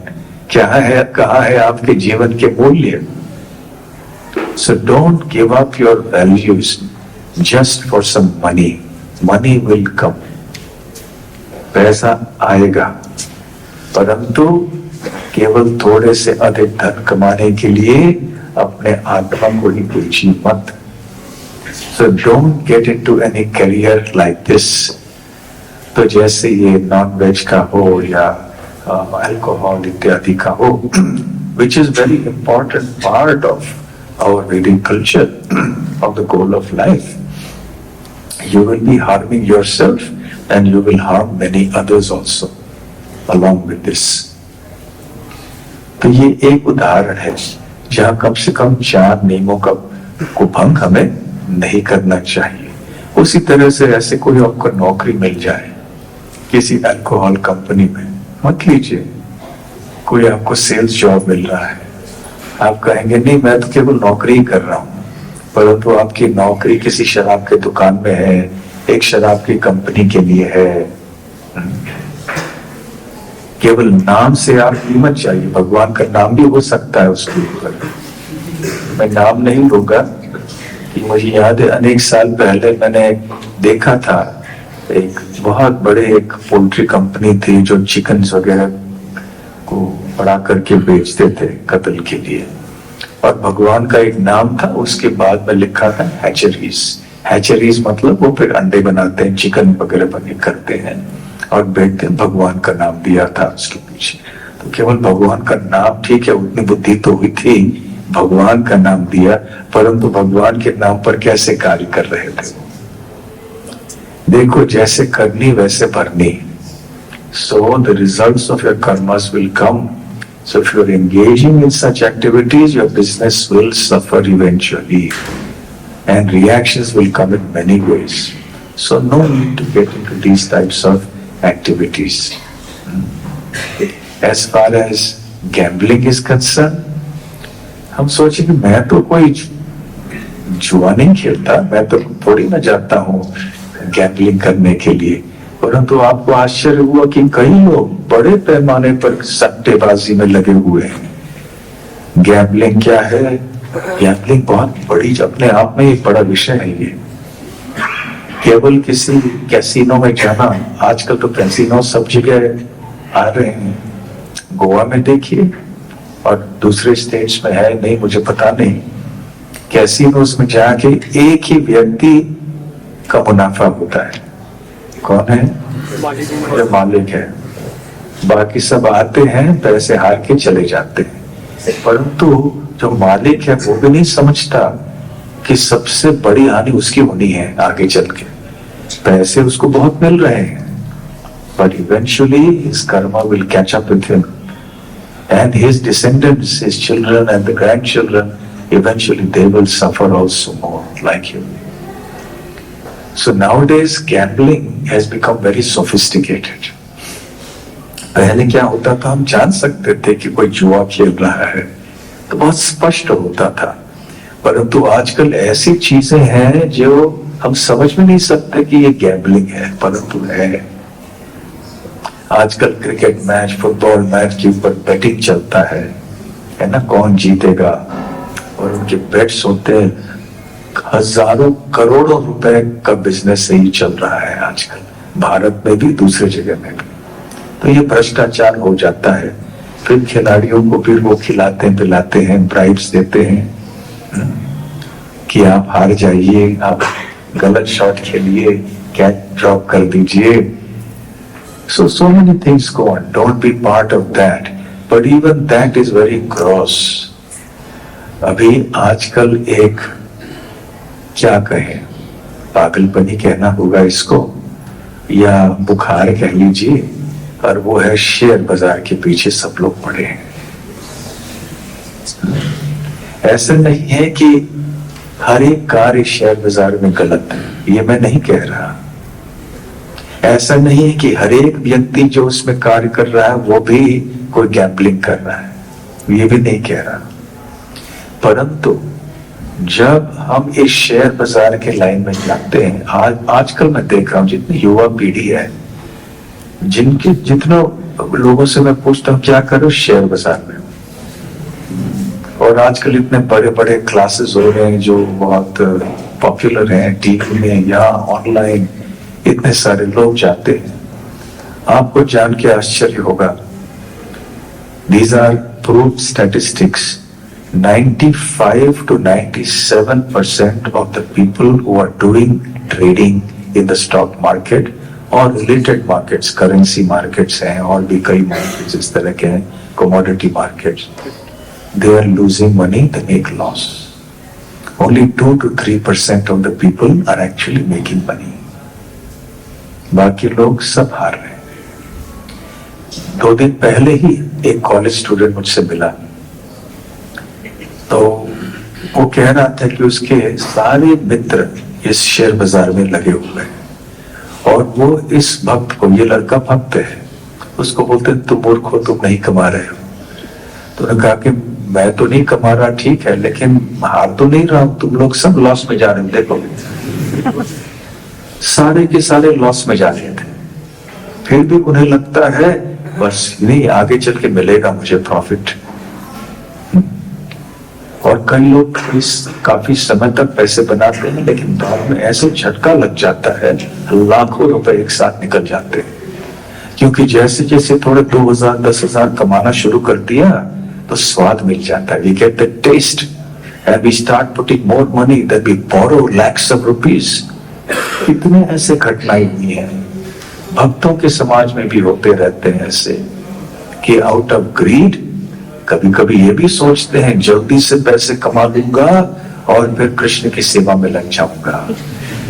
कहाँ है आपके जीवन के मूल्य? So don't give up your values just for some money. Money will come, पैसा आएगा, परंतु केवल थोड़े से अधिक धन कमाने के लिए अपने आत्मा को ही बेचिए मत। So don't get into any career like this. तो जैसे ये नॉन वेज का हो या अल्कोहल इत्यादि का हो, which is very important part of our Vedic culture, of the goal of life, you will be harming yourself and you will harm many others also along with this. तो ये एक उदाहरण है जहां कम से कम 4 नियमों को भंग हमें नहीं करना चाहिए। उसी तरह से ऐसे कोई आपको नौकरी मिल जाए किसी अल्कोहल कंपनी में, मत लीजिए। कोई आपको सेल्स जॉब मिल रहा है, आप कहेंगे नहीं मैं तो केवल नौकरी ही कर रहा हूं, परंतु आपकी नौकरी किसी शराब के दुकान में है, एक शराब की कंपनी के लिए है। केवल नाम से आप कीमत चाहिए, भगवान का नाम भी हो सकता है उसके ऊपर। मैं नाम नहीं लूंगा कि मुझे याद है अनेक साल पहले मैंने देखा था एक बहुत बड़े एक पोल्ट्री कंपनी थी जो चिकन वगैरह को बड़ा करके बेचते थे कत्ल के लिए, और भगवान का एक नाम था, उसके बाद में लिखा था हैचरीज। हैचरीज मतलब वो फिर अंडे बनाते हैं, चिकन वगैरह बने करते हैं और बेचते हैं, भगवान का नाम दिया था उसके पीछे। तो केवल भगवान का नाम, ठीक है उतनी बुद्धि तो हुई थी, भगवान का नाम दिया, परंतु भगवान के नाम पर कैसे कार्य कर रहे थे? देखो जैसे करनी वैसे भरनी. So the results of your karmas will come. So if you're engaging in such activities, your business will suffer eventually. And reactions will come in many ways. So no need to get into these types of activities. As far as gambling is concerned, हम सोचे कि मैं तो कोई जुआ नहीं खेलता, मैं तो थोड़ी ना जाता हूँ गैम्बलिंग करने के लिए. परंतु आपको आश्चर्य हुआ कि कई लोग बड़े पैमाने पर सट्टेबाजी में लगे हुए हैं. गैम्बलिंग क्या है? गैम्बलिंग बहुत बड़ी अपने आप में एक बड़ा विषय है. ये केवल किसी कैसीनो में जाना, आजकल तो कैसीनो सब जगह आ रहे हैं. गोवा में देखिए और दूसरे स्टेट्स में है नहीं मुझे पता नहीं. कैसीनोस में जाके एक ही व्यक्ति का मुनाफा होता है. कौन है? जो मालिक है. बाकी सब आते हैं, पैसे हार के चले जाते हैं. परंतु जो मालिक है वो भी नहीं समझता कि सबसे बड़ी हानि उसकी होनी है आगे चल के. पैसे उसको बहुत मिल रहे हैं, but eventually his karma will catch up with him, and his descendants, his children and the grandchildren, eventually they will suffer also more like him. So nowadays gambling has become very sophisticated. पहले क्या होता था, हम जान सकते थे कि कोई जुआ खेल रहा है तो बहुत स्पष्ट होता था. परंतु आजकल ऐसी चीजें हैं जो हम समझ में नहीं सकते कि ये गैम्बलिंग है, परंतु है. आजकल क्रिकेट मैच, फुटबॉल मैच के ऊपर बैटिंग चलता है ना, कौन जीतेगा. और उनके बेट्स होते हैं, हजारों करोड़ों रुपए का बिजनेस से ही चल रहा है आजकल, भारत में भी दूसरे जगह में भी. तो ये भ्रष्टाचार हो जाता है. फिर खिलाड़ियों को फिर वो खिलाते हैं, पिलाते हैं, ब्राइब्स देते हैं कि आप हार जाइए, आप गलत शॉट खेलिए, कैच ड्रॉप कर दीजिए. So many things go on. Don't be part of that. But even that is very gross. अभी आजकल एक क्या कहें, पागलपनी कहना होगा इसको या बुखार कह लीजिए, और वो है शेयर बाजार के पीछे सब लोग पड़े हैं. ऐसा नहीं है कि हर एक कार्य शेयर बाजार में गलत है, ये मैं नहीं कह रहा. ऐसा नहीं है कि हर एक व्यक्ति जो उसमें कार्य कर रहा है वो भी कोई गैम्बलिंग कर रहा है, ये भी नहीं कह रहा. परंतु जब हम इस शेयर बाजार के लाइन में जाते हैं, आजकल मैं देख रहा हूं जितनी युवा पीढ़ी है, जिनके जितना लोगों से मैं पूछता हूँ क्या करो शेयर बाजार में. और आजकल इतने बड़े बड़े क्लासेस हो रहे हैं जो बहुत पॉपुलर हैं, टीवी में या ऑनलाइन इतने सारे लोग जाते हैं. आपको जान के आश्चर्य होगा, these are proved statistics. 95 to 97% of the people who are doing trading in the stock market or related markets, currency markets हैं और भी कई markets इस तरह के हैं, commodity markets, they are losing money, they make loss. Only 2 to 3% of the people are actually making money. बाकी लोग सब हार रहे हैं. 2 दिन पहले ही एक कॉलेज स्टूडेंट मुझसे मिला, तो वो कह रहा था कि उसके सारे मित्र इस शेयर बाजार में लगे हुए हैं और वो इस भक्त को, ये लड़का भक्त है, उसको बोलते तुम मूर्ख हो, तुम नहीं कमा रहे हो. तो उन्होंने कहा कि मैं तो नहीं कमा रहा, ठीक है, लेकिन हार तो नहीं रहा हूं, तुम लोग सब लॉस में जा रहे हो. देखो सारे के सारे लॉस में जा रहे थे, फिर भी उन्हें लगता है बस नहीं, आगे चल के मिलेगा मुझे प्रॉफिट. और कई लोग काफी समय तक पैसे बनाते हैं, लेकिन बाद में ऐसे झटका लग जाता है, लाखों रुपए एक साथ निकल जाते हैं. क्योंकि जैसे जैसे थोड़े 2000 10,000 कमाना शुरू कर दिया तो स्वाद मिल जाता है. We get the taste and we start putting more money, that we borrow lakhs of rupees. कितने ऐसे घटनाएं हुई हैं, भक्तों के समाज में भी होते रहते हैं ऐसे, कि आउट ऑफ ग्रीड कभी कभी ये भी सोचते हैं जल्दी से पैसे कमा लूंगा और फिर कृष्ण की सेवा में लग जाऊंगा.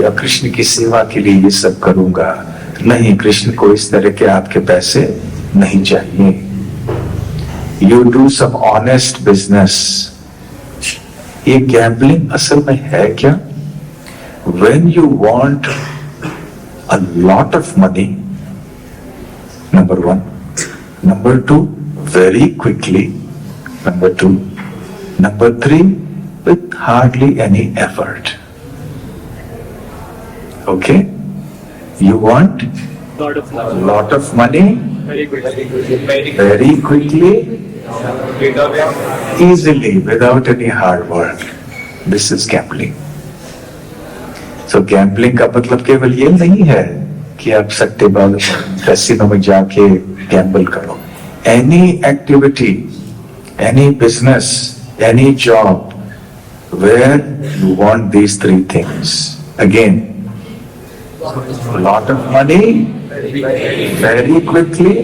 या कृष्ण की सेवा के लिए ये सब करूंगा। नहीं, कृष्ण को इस तरह के आपके पैसे नहीं चाहिए। You do some honest business. ये गैम्बलिंग असल में है क्या? When you want a lot of money, number one. Number two, very quickly. Number two. Number three, with hardly any effort. Okay? You want a lot of money very quickly, easily, without any hard work. This is gambling. तो gambling का मतलब केवल ये नहीं है कि आप सट्टेबाज कैसीनो में जाके गैम्बल करो। Any activity, any business, any job where you want these three things, again lot of money very quickly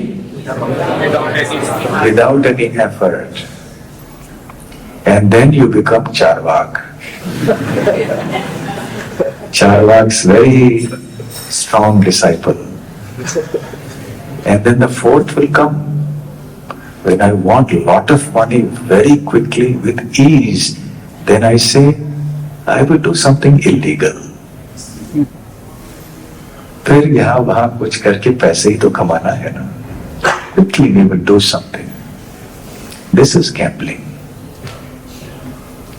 without any effort, and then you become Charvak. Charvak's very strong disciple. And then the fourth will come. When I want a lot of money very quickly with ease, then I say, I will do something illegal. फिर यहाँ वहां कुछ करके पैसे ही तो कमाना है ना. Quickly we will do something. This is gambling.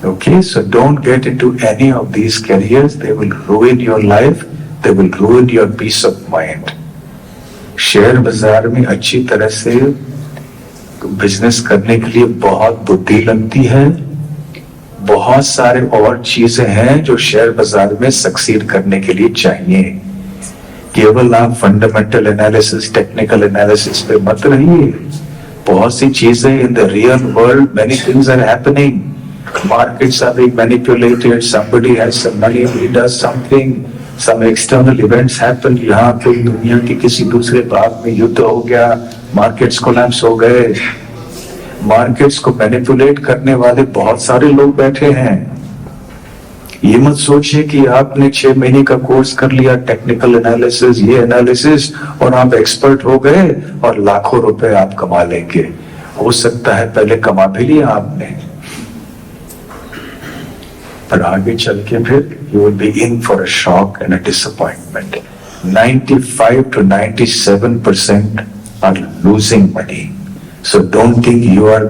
Okay, so don't get into any of these careers. They will ruin your life. They will ruin your peace of mind. Share बाजार में अच्छी तरह से बिजनेस करने के लिए बहुत बुद्धि लगती है. बहुत सारे और चीजें हैं जो शेयर बाजार में सक्सीड करने के लिए चाहिए. केवल आप फंडामेंटल एनालिसिस, टेक्निकल एनालिसिस पे मत रहिए. बहुत सी चीजें in the real world, many things are happening. Markets are being manipulated. Somebody has some money, he does something. Some external events happen. यहाँ पे दुनिया के किसी दूसरे भाग में युद्ध हो गया, मार्केट्स कोलैप्स हो गए. मार्केट्स को मैनिपुलेट करने वाले बहुत सारे लोग बैठे हैं. ये मत सोचिए कि आपने 6 महीने का कोर्स कर लिया, टेक्निकल एनालिसिस, ये एनालिसिस, और आप एक्सपर्ट हो गए और लाखों रुपए आप कमा लेंगे. हो सकता है पहले कमा भी लिया आपने, पर आगे चल के फिर you will be in for a shock and a disappointment. 95 to 97% are losing money. So don't think you are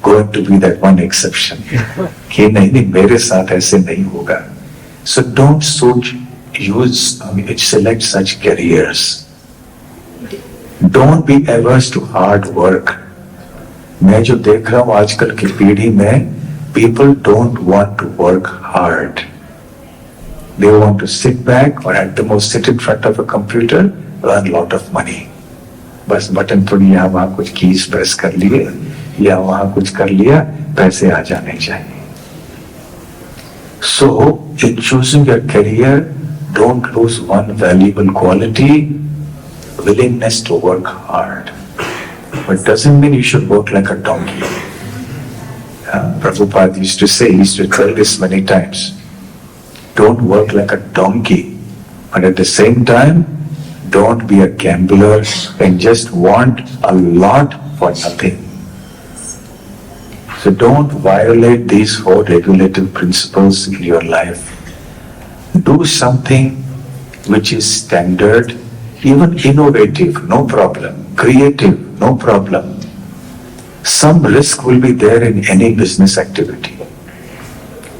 going to be that one exception. कि नहीं मेरे साथ ऐसे नहीं होगा. So don't select such careers. Don't be averse to hard work. मैं जो देख रहा हूँ आजकल की पीढ़ी में, people don't want to work hard. They want to sit back or at the most sit in front of a computer, earn a lot of money. बस बटन थोड़ी यहाँ वहाँ कुछ कीज प्रेस कर लिए या वहाँ कुछ कर लिया, पैसे आ जाने चाहिए. So in choosing your career, don't lose one valuable quality, willingness to work hard. But doesn't mean you should work like a donkey. Prabhupada used to say, he used to tell this many times, don't work like a donkey, but at the same time, don't be a gambler and just want a lot for nothing. So don't violate these 4 regulative principles in your life. Do something which is standard, even innovative, no problem, creative, no problem. Some risk will be there in any business activity.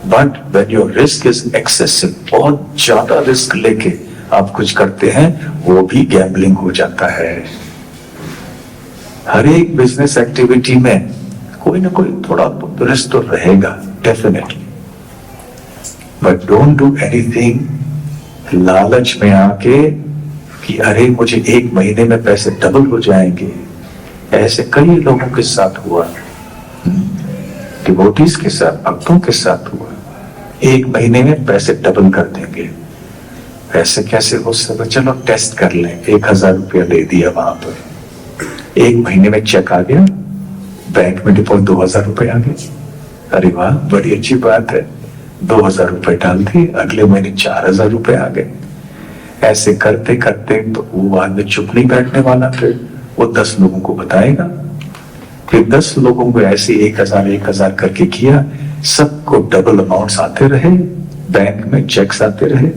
But when your risk is excessive, बहुत ज्यादा risk लेके आप कुछ करते हैं, वो भी gambling हो जाता है. हर एक बिजनेस एक्टिविटी में कोई ना कोई थोड़ा रिस्क तो रहेगा, definitely. But don't do anything लालच में आके कि अरे मुझे 1 महीने में पैसे डबल हो जाएंगे. ऐसे कई लोगों के साथ हुआ, डिवोटीज के साथ, भक्तों के साथ हुआ. 1 महीने में पैसे डबल कर देंगे. ऐसे कैसे हो सकता? चलो टेस्ट कर लें. 1000 रुपया दे दिया वहां पर, 1 महीने में चेक आ गया, बैंक में डिपॉजिट 2000 रुपये आ गए. अरे वाह, बड़ी अच्छी बात है. 2,000 रुपए डाल दिए, अगले महीने 4,000 रुपए आ गए। ऐसे करते करते तो वो आदमी चुप नहीं बैठने वाला, फिर वो 10 लोगों को बताएगा, फिर 10 लोगों को ऐसे 1,000 करके किया, सबको डबल अमाउंट्स आते रहे, बैंक में चेक्स आते रहे।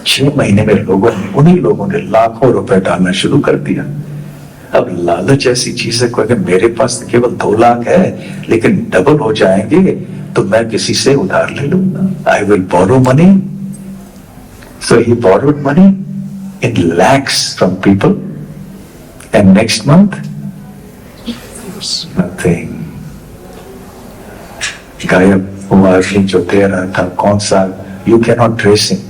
6 महीने में उन्हीं लोगों ने लाखों रुपए डालना शुरू कर दिया। अब लालच ऐसी चीज है, कोई मेरे पास केवल 2 लाख है लेकिन डबल हो जाएंगे तो मैं किसी से उधार ले लूंगा, I will borrow money. So he borrowed money in lakhs from people and next month nothing. गायब हुआ जो दे रहा था, कौन सा, you can not trace him.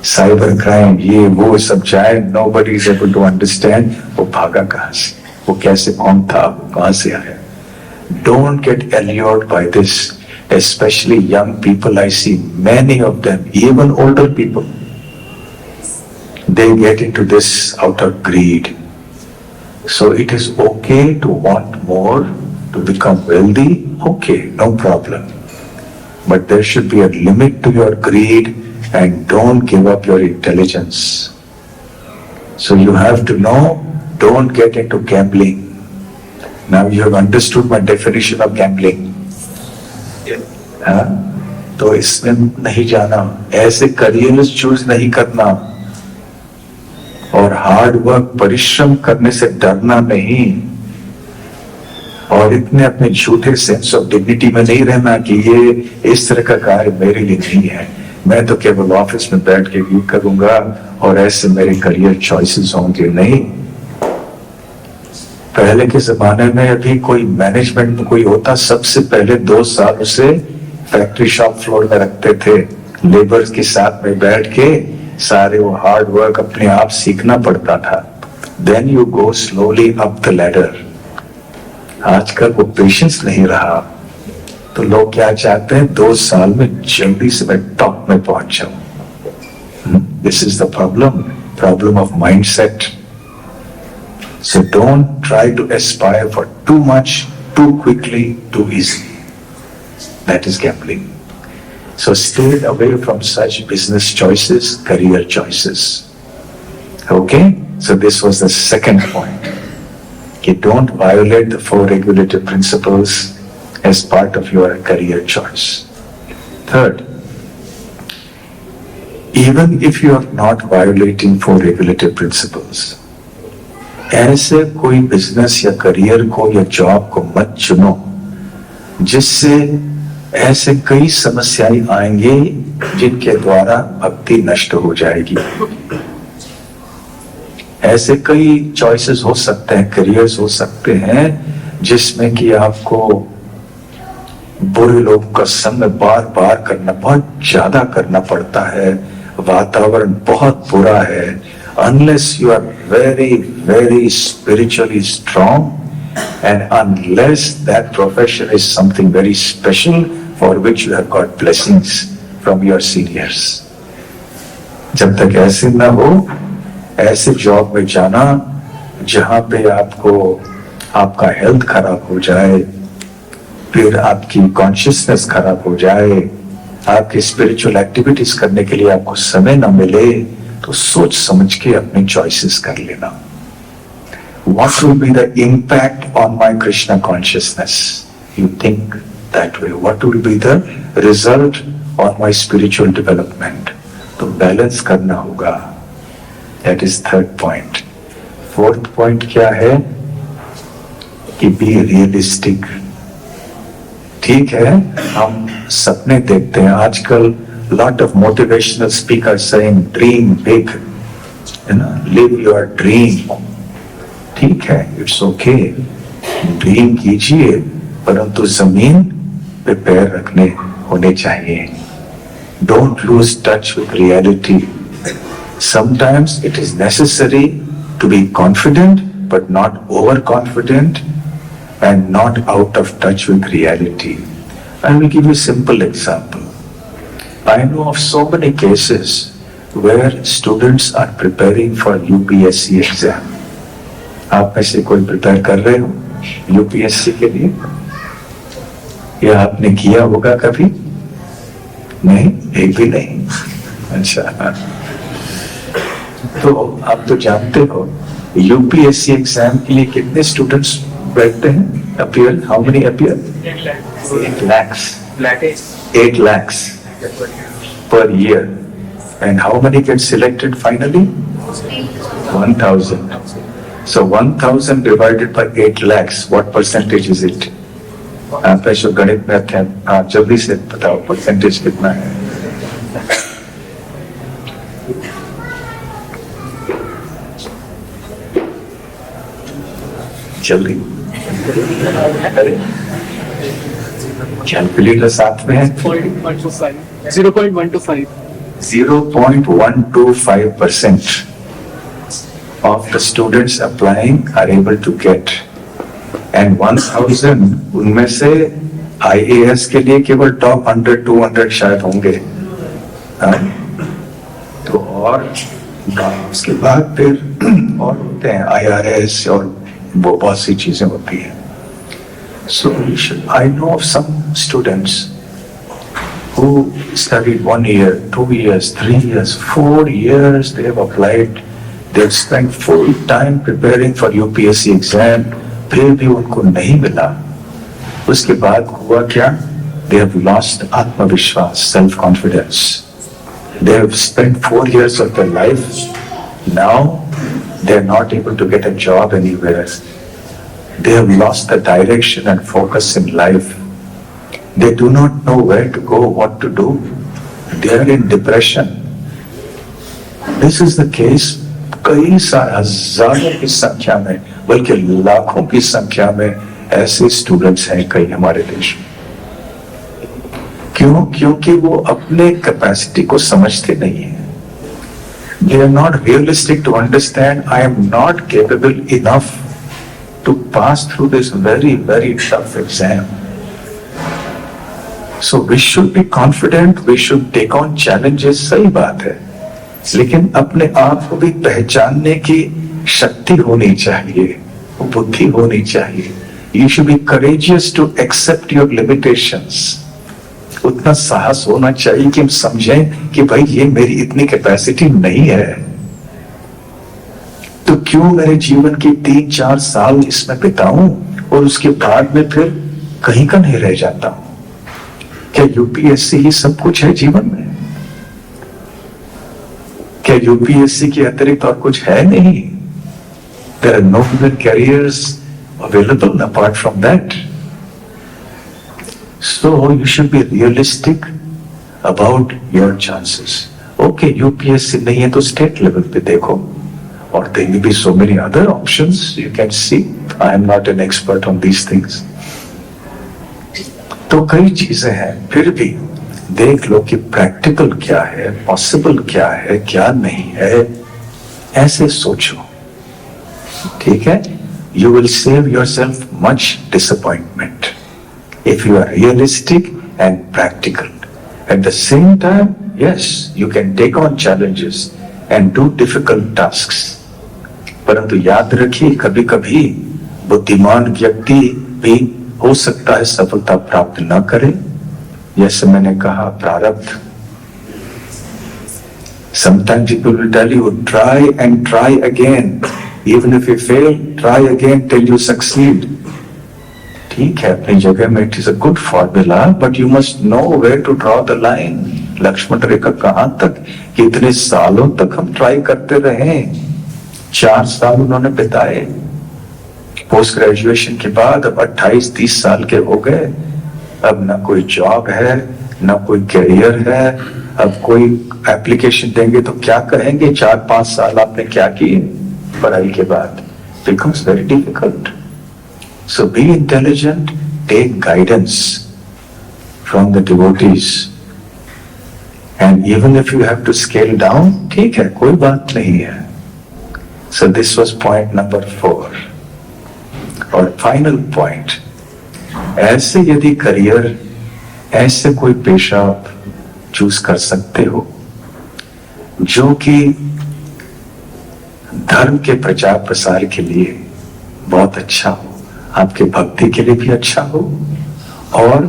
Cyber crime, ये वो सब जाए, nobody is able to understand वो भागा कहां से, वो कैसे, कौन था, वो कहां से आया। Don't get allured by this, especially young people. I see many of them, even older people, they get into this out of greed. So it is okay to want more, to become wealthy, okay, no problem, but there should be a limit to your greed. And don't give up your intelligence. So you have to know, don't get into gambling. Now you have understood my definition of gambling. हाँ? तो इसमें नहीं जाना, ऐसे career choose नहीं करना, और hard work, परिश्रम करने से डरना नहीं, और इतने अपने झूठे सेंस ऑफ डिग्निटी में नहीं रहना कि ये इस तरह का कार्य मेरे लिए नहीं है, मैं तो केवल ऑफिस में बैठ के व्यू करूंगा और ऐसे मेरे करियर चॉइसेस होंगे। नहीं, पहले के जमाने में अभी कोई मैनेजमेंट में कोई होता, सबसे पहले 2 साल उसे फैक्ट्री शॉप फ्लोर में रखते थे, लेबर्स के साथ में बैठ के सारे वो हार्ड वर्क अपने आप सीखना पड़ता था। Then you go slowly up the ladder. आजकल वो पेशेंस नहीं रहा, तो लोग क्या चाहते हैं, 2 साल में जल्दी से मैं टॉप में पहुंच जाऊं। This is the problem of mindset. So don't try to aspire for too much, too quickly, too easily. That is gambling. So stay away from such business choices, career choices. Okay, so this was the second point, कि don't violate the 4 regulative principles as part of your career choice. Third, even if you are not violating 4 regulative principles, ऐसे कोई business या career को या job को मत चुनो जिससे ऐसे कई समस्याएं आएंगे जिनके द्वारा भक्ति नष्ट हो जाएगी। ऐसे कई चॉइसेस हो सकते हैं, करियर्स हो सकते हैं जिसमें कि आपको बुरे लोगों का संग बार बार करना, बहुत ज्यादा करना पड़ता है, वातावरण बहुत बुरा है। Unless you are very, very spiritually strong, and unless that profession is something very special for which you have got blessings from your seniors, जब तक ऐसे ना हो, ऐसे जॉब में जाना जहां पे आपको आपका हेल्थ खराब हो जाए, फिर आपकी कॉन्शियसनेस खराब हो जाए, आपकी स्पिरिचुअल एक्टिविटीज करने के लिए आपको समय ना मिले, तो सोच समझ के अपने चॉइसेस कर लेना। What will be the impact on my Krishna consciousness? You think that way. What will be the result on my spiritual development? तो बैलेंस करना होगा। That is third point. Fourth point क्या है कि be realistic. ठीक है, हम सपने देखते हैं आजकल, lot of motivational speakers saying dream big, you know, live your dream. ठीक है, इट्स ओके, ड्रीम कीजिए, परंतु जमीन पे पैर रखने होने चाहिए। Don't lose touch with reality. Sometimes it is necessary to be confident, but not overconfident and not out of touch with reality. I will give you a simple example. I know of so many cases where students are preparing for UPSC exam. आप में से कोई prepare कर रहे हो UPSC के लिए, या आपने किया होगा कभी? नहीं, एक भी नहीं। अच्छा, तो आप तो जानते हो यूपीएससी एग्जाम के लिए कितने स्टूडेंट्स बैठते हैं, appear, how many appear? 8 lakhs per year. And how many get selected finally? 1000. So 1000 divided by 8 lakhs, what percentage is it? आप ऐसे गणित में थे, आप जल्दी से बताओ परसेंटेज कितना है? जल्दी, अरे कैलकुलेटर साथ में है। 0.125 0.125% of the students applying are able to get, and 1000 उनमें से IAS के लिए केवल टॉप 100-200 शायद होंगे। तो और उसके बाद फिर और होते हैं IRS और वो बहुत सी चीजें होती हैं। So I know of some students who studied 1 year, 2 years, 3 years, 4 years. They have applied. They have spent full time preparing for UPSC exam. फिर भी उनको नहीं मिला। उसके बाद हुआ क्या? They have lost आत्मविश्वास, self-confidence. They have spent 4 years of their life. Now they are not able to get a job anywhere. They have lost the direction and focus in life. They do not know where to go, what to do. They are in depression. This is the case. कई सारे हजारों की संख्या में, बल्कि लाखों की संख्या में ऐसे स्टूडेंट्स हैं कई हमारे देश में। क्यों? क्योंकि वो अपने कैपेसिटी को समझते नहीं है। They are not realistic to understand I am not capable enough to pass through this very, very tough exam. So we should be confident, we should take on challenges, सही बात है, लेकिन अपने आप को भी पहचानने की शक्ति होनी चाहिए, बुद्धि होनी चाहिए। You should be courageous to accept your limitations. उतना साहस होना चाहिए कि हम समझें कि भाई ये मेरी इतनी कैपेसिटी नहीं है, तो क्यों मेरे जीवन के 3-4 साल इसमें बिताऊं और उसके बाद में फिर कहीं का नहीं रह जाता हूं? क्या यूपीएससी ही सब कुछ है जीवन में? क्या यूपीएससी के अतिरिक्त और कुछ है नहीं? There are no other careers available apart from that. So you should be realistic about your chances. Okay, UPSC नहीं है तो state level पे देखो, or there may be so many other options you can see. I am not an expert on these things. तो कई चीजें हैं, फिर भी देख लो कि प्रैक्टिकल क्या है, पॉसिबल क्या है, क्या नहीं है, ऐसे सोचो, ठीक है? You will save yourself much disappointment if you are realistic and practical. At the same time, yes, you can take on challenges and do difficult tasks. परंतु याद रखिए, कभी कभी बुद्धिमान व्यक्ति भी हो सकता है सफलता प्राप्त न करे। जैसे मैंने कहा, प्रारब्ध। Sometimes people will tell you, try and try again. Even if you fail, try again till you succeed. ठीक है, अपनी जगह में it is a good formula, but you must know where to draw the line. Lakshman रेखा कहां तक? कितने सालों तक हम ट्राई करते रहे? 4 साल उन्होंने बिताए पोस्ट ग्रेजुएशन के बाद। अब 28-30 साल के हो गए। अब ना कोई जॉब है, ना कोई करियर है। अब कोई एप्लीकेशन देंगे तो क्या कहेंगे? 4-5 साल आपने क्या किए पढ़ाई के बाद? Becomes very difficult. So be intelligent, take guidance from the devotees, and even if you have to scale down, ठीक है, कोई बात नहीं है। So this was point number 4. और final point, ऐसे यदि करियर, ऐसे कोई पेशा आप चूज कर सकते हो जो कि धर्म के प्रचार प्रसार के लिए बहुत अच्छा हो, आपके भक्ति के लिए भी अच्छा हो, और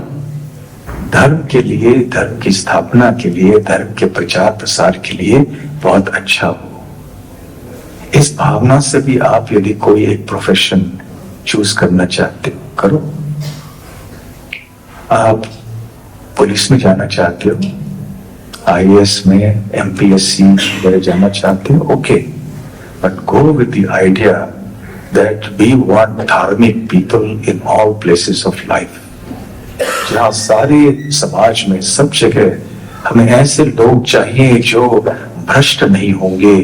धर्म के लिए, धर्म की स्थापना के लिए, धर्म के प्रचार प्रसार के लिए बहुत अच्छा हो। इस भावना से भी आप यदि कोई एक प्रोफेशन चूज करना चाहते हो, करो। आप पुलिस में जाना चाहते हो, आईएएस में, एमपीएससी वगैरह जाना चाहते हो, okay, but go with the idea that we want धार्मिक people in all places of life. जहां सारे समाज में, सब जगह हमें ऐसे लोग चाहिए जो भ्रष्ट नहीं होंगे,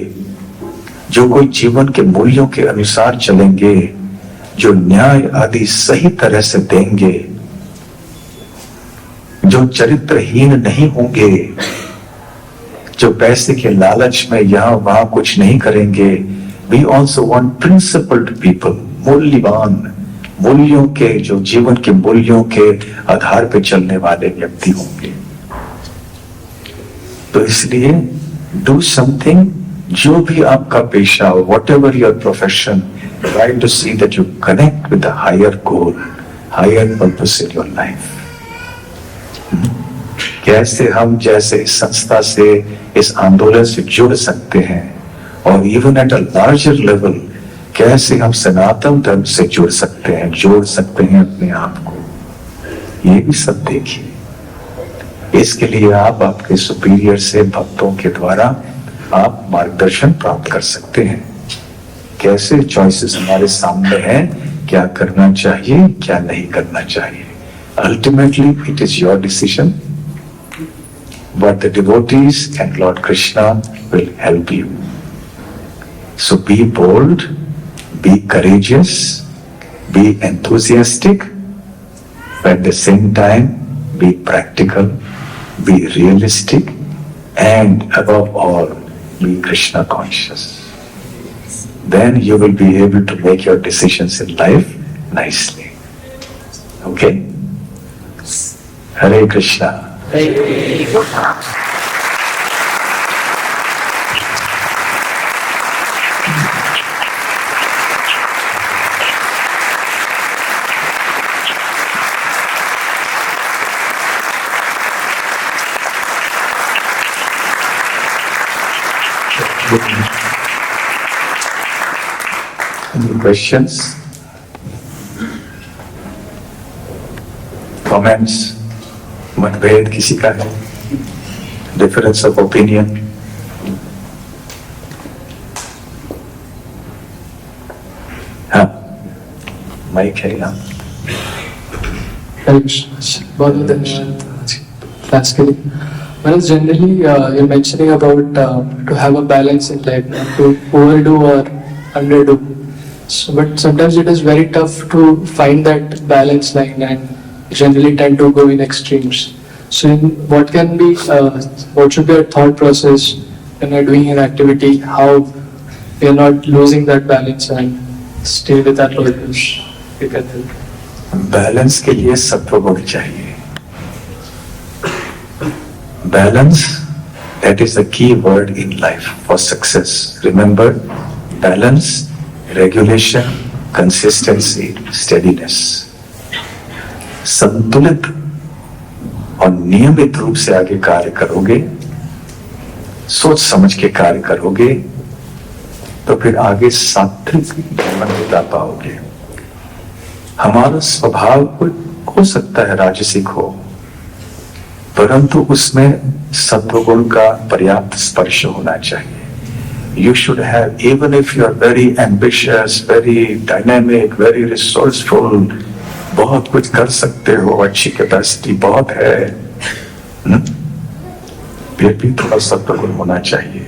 जो कोई जीवन के मूल्यों के अनुसार चलेंगे, जो न्याय आदि सही तरह से देंगे, जो चरित्रहीन नहीं होंगे, जो पैसे के लालच में यहां वहां कुछ नहीं करेंगे। We also want principled people, मूल्यवान, मूल्यों के, जो जीवन के मूल्यों के आधार पर चलने वाले व्यक्ति होंगे। तो इसलिए do something, जो भी आपका पेशा हो, whatever your profession, try to see that you connect with the higher goal, higher purpose in your life. कैसे हम जैसे इस संस्था से, इस आंदोलन से जुड़ सकते हैं, और even at a larger level कैसे हम सनातन धर्म से जुड़ सकते हैं, जोड़ सकते हैं अपने आप को, ये भी सब देखिए। इसके लिए आप आपके सुपीरियर से, भक्तों के द्वारा आप मार्गदर्शन प्राप्त कर सकते हैं। कैसे चॉइसेस हमारे सामने हैं, क्या करना चाहिए, क्या नहीं करना चाहिए। Ultimately it is your decision, but the devotees and Lord Krishna will help you. So be bold, be courageous, be enthusiastic, but at the same time be practical, be realistic, and above all be Krishna conscious. Then you will be able to make your decisions in life nicely. Okay? Hare Krishna. Any questions? Comments? मतभेद किसी का है? Difference of opinion? हाँ, mic है यहाँ। बहुत धन्यवाद class के लिए। Well, generally, you're mentioning about to have a balance in life, not to overdo or underdo. So, but sometimes it is very tough to find that balance line, and generally tend to go in extremes. So, what can be, what should be our thought process when we're doing an activity? How we are not losing that balance and stay with that purpose? Balance के लिए सत्व गुण चाहिए। Balance, that is the key word in life for success. Remember, balance, regulation, consistency, steadiness. संतुलित और नियमित रूप से आगे कार्य करोगे, सोच समझ के कार्य करोगे, तो फिर आगे सात्विक जीवन बिता पाओगे। हमारा स्वभाव हो सकता है राजसिक हो, परंतु उसमें सत्वगुण का पर्याप्त स्पर्श होना चाहिए। You should have, even if you are very ambitious, very dynamic, very resourceful, बहुत कुछ कर सकते हो, अच्छी कैपेसिटी बहुत है, फिर भी थोड़ा सत्वगुण होना चाहिए।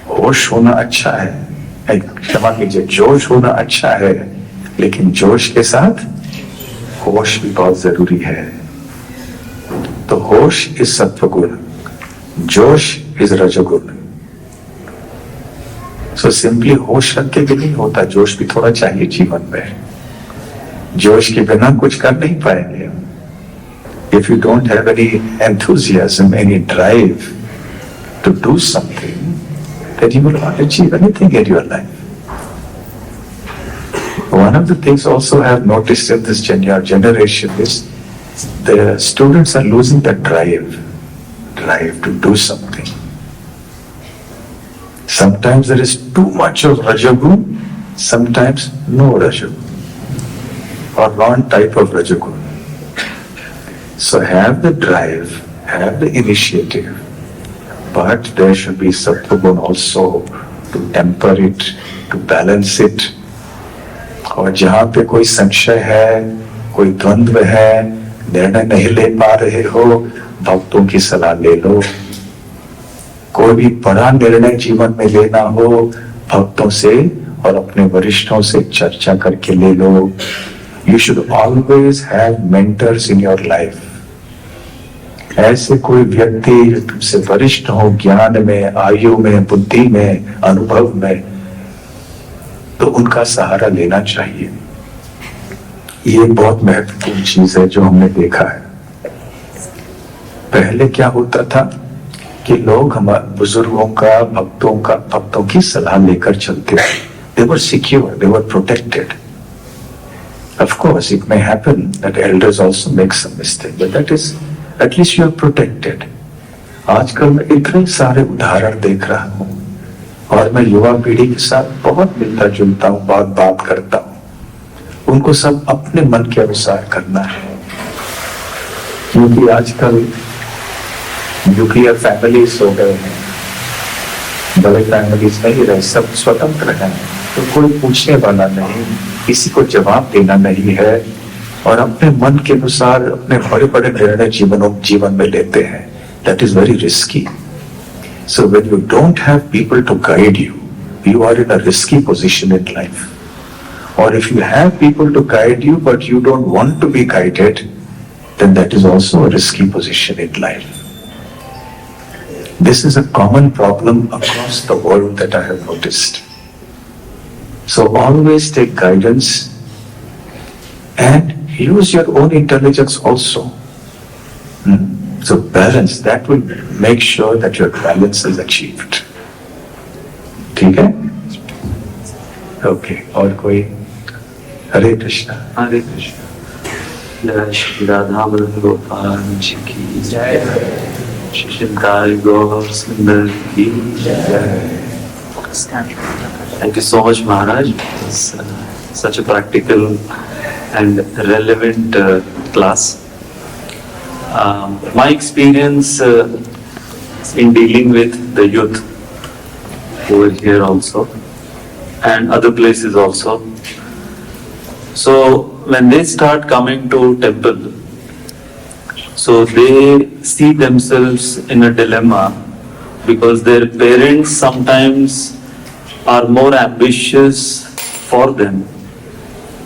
होश होना अच्छा है, क्षमा कीजिए, जोश होना अच्छा है, लेकिन जोश के साथ होश भी बहुत जरूरी है। तो होश इज सत्वगुण, जोश इज रजोगुण। सो सिंपली होश रख के भी नहीं होता, जोश भी थोड़ा चाहिए जीवन में। जोश के बिना कुछ कर नहीं पाएंगे। If you don't have any enthusiasm, any drive to do something, then you will not achieve anything in your life. One of the things also I have noticed in this generation is the students are losing the drive to do something. Sometimes there is too much of Rajagun, sometimes no Rajagun, or wrong type of Rajagun. So have the drive, have the initiative, but there should be Sattvagun also to temper it, to balance it. और जहाँ पे कोई संशय है, कोई द्वंद्व है, निर्णय नहीं ले पा रहे हो, भक्तों की सलाह ले लो. कोई भी बड़ा निर्णय जीवन में लेना हो, भक्तों से और अपने वरिष्ठों से चर्चा करके ले लो. You should always have mentors in your life. ऐसे कोई व्यक्ति जो तुमसे वरिष्ठ हो ज्ञान में, आयु में, बुद्धि में, अनुभव में, तो उनका सहारा लेना चाहिए. ये बहुत महत्वपूर्ण चीज है जो हमने देखा है. पहले क्या होता था कि लोग हमारे बुजुर्गों का, भक्तों की सलाह लेकर चलते थे. They were secure, they were protected. Of course, it may happen that elders also make some mistake, but that is, at least you are protected. आजकल मैं इतने सारे उदाहरण देख रहा हूँ और मैं युवा पीढ़ी के साथ बहुत मिलता जुलता हूँ, बात करता हूँ. उनको सब अपने मन के अनुसार करना है, क्योंकि आजकल न्यूक्लियर फैमिलीज हो गए हैं, बड़े फैमिलीज नहीं रहे, सब स्वतंत्र हैं. तो कोई पूछने वाला नहीं, किसी को जवाब देना नहीं है, और अपने मन के अनुसार अपने बड़े बड़े निर्णय जीवन में लेते हैं. That is very risky. So when you don't have people to guide you, you are in a risky position in life. Or if you have people to guide you but you don't want to be guided, then that is also a risky position in life. This is a common problem across the world that I have noticed. So always take guidance and use your own intelligence also. So balance, that will make sure that your balance is achieved. ठीक है? Okay, और कोई? हरे कृष्णा. हरे कृष्णा. जय श्री राधा मदन गोपाल जी की जय. श्री शिंताई गौर सुंदर की जय. Thank you so much, Maharaj. It's such a practical and relevant class. My experience in dealing with the youth over here also and other places also. So when they start coming to temple, so they see themselves in a dilemma because their parents sometimes are more ambitious for them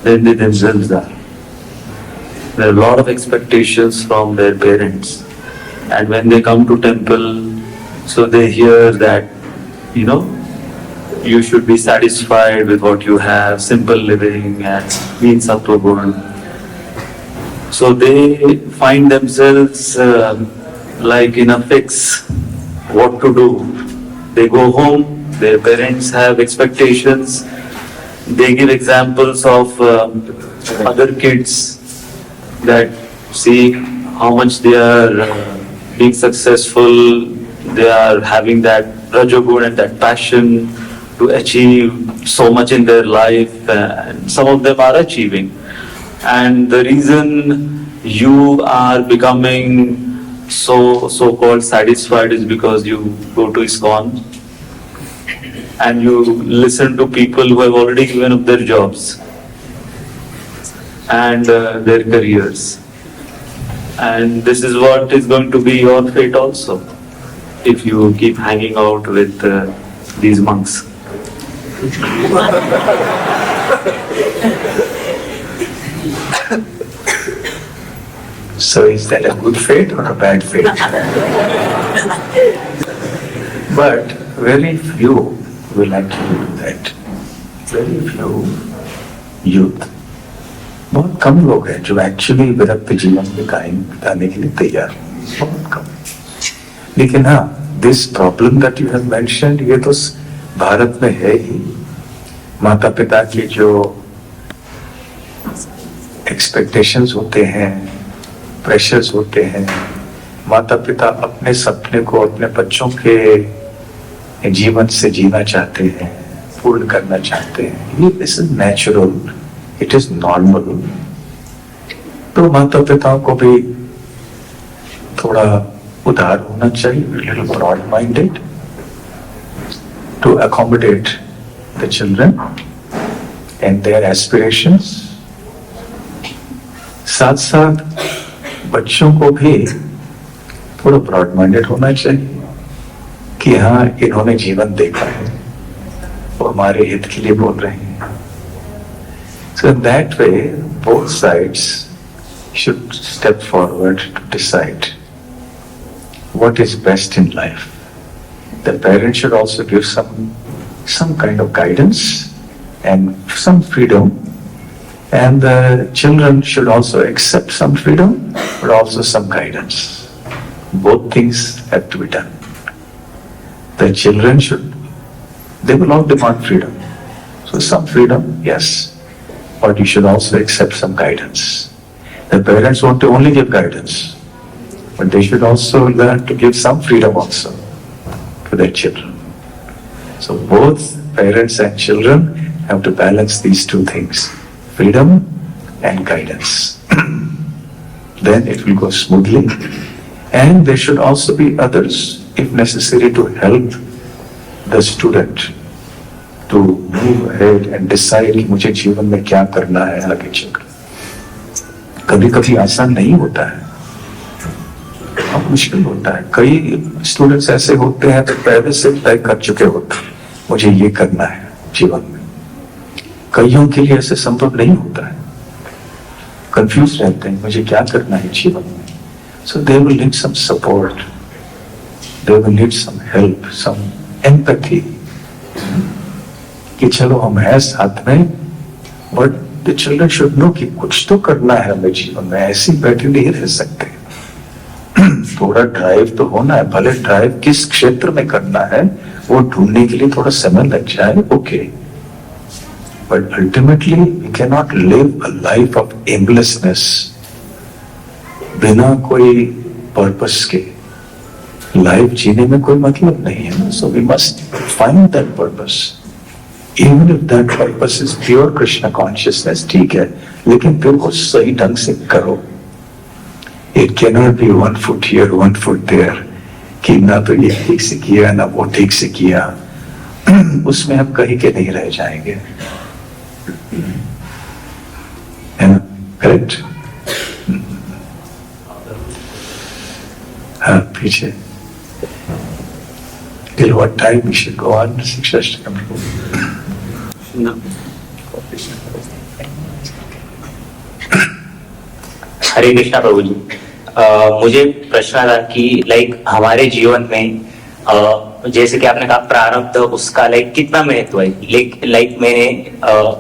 than they themselves are. There are a lot of expectations from their parents, and when they come to temple, so they hear that, you should be satisfied with what you have, simple living and being sattva-gun. So they find themselves like in a fix, what to do. They go home, their parents have expectations, they give examples of other kids that see how much they are being successful, they are having that rajagun and that passion to achieve so much in their life, and some of them are achieving. And the reason you are becoming so-called satisfied is because you go to ISKCON and you listen to people who have already given up their jobs and their careers. And this is what is going to be your fate also, if you keep hanging out with these monks. So is that a good fate or a bad fate? But very few will actually do that. Very few youth. बहुत कम लोग हैं जो actually विरक्त जीवन बिताने के लिए तैयार हैं, बहुत कम. लेकिन हाँ, this problem that you have mentioned, ये तो भारत में है ही. माता पिता की जो एक्सपेक्टेशंस होते हैं, प्रेशर्स होते हैं। माता पिता अपने सपने को अपने बच्चों के जीवन से जीना चाहते हैं, पूर्ण करना चाहते हैं। ये this is natural, it is normal. तो माता पिता को भी थोड़ा उदार होना चाहिए, little broad minded to accommodate the children and their aspirations. साथ साथ बच्चों को भी थोड़ा ब्रॉड माइंडेड होना चाहिए कि हाँ, इन्होंने जीवन देखा है, वो हमारे हित के लिए बोल रहे हैं। So in that way, both sides should step forward to decide what is best in life. The parents should also give some kind of guidance and some freedom, and the children should also accept some freedom, but also some guidance. Both things have to be done. The children they will all demand freedom. So some freedom, yes, but you should also accept some guidance. The parents want to only give guidance, but they should also learn to give some freedom also to their children. So both parents and children have to balance these two things, freedom and guidance. Then it will go smoothly. And there should also be others, if necessary, to help the student to move ahead and decide कि मुझे जीवन में क्या करना है आगे चलकर। कभी कभी आसान नहीं होता है, बहुत मुश्किल होता है। कई स्टूडेंट्स ऐसे होते हैं तो पहले से तय कर चुके होते हैं मुझे ये करना है जीवन में। कईयों के लिए ऐसे संभव नहीं होता है, कंफ्यूज रहते हैं मुझे क्या करना है जीवन में। So they will need some support, they will need some help, some empathy. कि चलो हम हैं साथ में, but the children should know कि कुछ तो करना है हमें जीवन में, ऐसे बैठे नहीं रह सकते। थोड़ा ड्राइव तो होना है, भले ड्राइव किस क्षेत्र में करना है वो ढूंढने के लिए थोड़ा समय लग जाए, okay, but ultimately we cannot live a life of aimlessness, बिना कोई पर्पस के लाइफ जीने में कोई मतलब नहीं है। So we must find that purpose, even if that purpose is pure Krishna consciousness, ठीक है, लेकिन फिर वो सही ढंग से करो। It can not be 1 foot here 1 foot there, कि ना तो ये ठीक से किया ना वो ठीक से किया, उसमें हम कहीं के नहीं रह जाएंगे, है ना? करेक्ट? हाँ, पीछे till what time we should go on? हरे कृष्णा प्रभु जी। मुझे प्रश्न था कि लाइक हमारे जीवन में जैसे कि आपने कहा प्रारब्ध, उसका लाइक कितना महत्व है। लाइक मैंने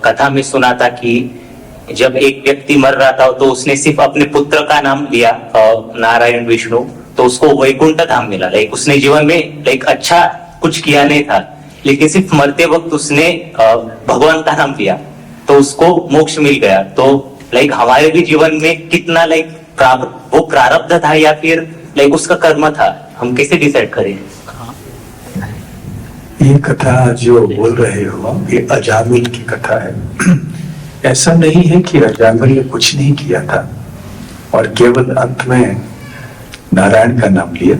कथा में सुना था कि जब एक व्यक्ति मर रहा था तो उसने सिर्फ अपने पुत्र का नाम लिया, नारायण विष्णु, तो उसको वैकुंठ धाम मिला। लाइक उसने जीवन में लाइक अच्छा कुछ किया नहीं था, लेकिन सिर्फ मरते वक्त उसने भगवान का नाम लिया तो उसको मोक्ष मिल गया। तो लाइक हमारे भी जीवन में कितना लाइक वो प्रारब्ध था या फिर लाइक उसका कर्म था, हम कैसे डिसाइड करें? ये कथा जो बोल रहे हो ये अजामिल की कथा है। ऐसा नहीं है कि अजामिल ने कुछ नहीं किया था और केवल अंत में नारायण का नाम लिया,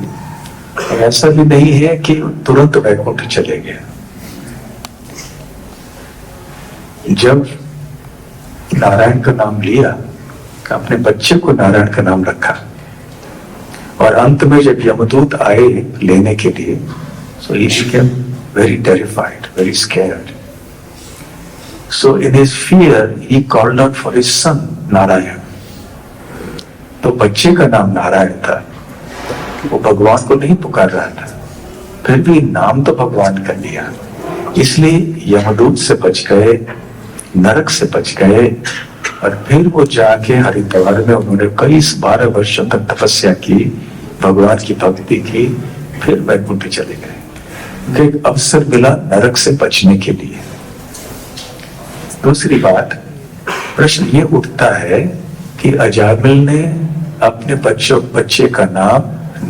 और ऐसा भी नहीं है कि तुरंत वैकुंठ चले गए। जब नारायण का नाम लिया, अपने बच्चे को नारायण का नाम रखा, और अंत में जब यमदूत आए लेने के लिए, so he became very terrified, very scared. So in his fear, he called out for his son Narayan. तो बच्चे का नाम नारायण था, वो भगवान को नहीं पुकार रहा था, फिर भी नाम तो भगवान का लिया, इसलिए यमदूत से बच गए, नरक से बच गए। और फिर वो जाके हरिद्वार में उन्होंने कई 12 वर्षों तक तपस्या की, भगवान की भक्ति की, फिर वैकुंठ चले गए। एक अवसर मिला नरक से बचने के लिए। दूसरी बात, प्रश्न ये उठता है कि अजामिल ने अपने बच्चे का नाम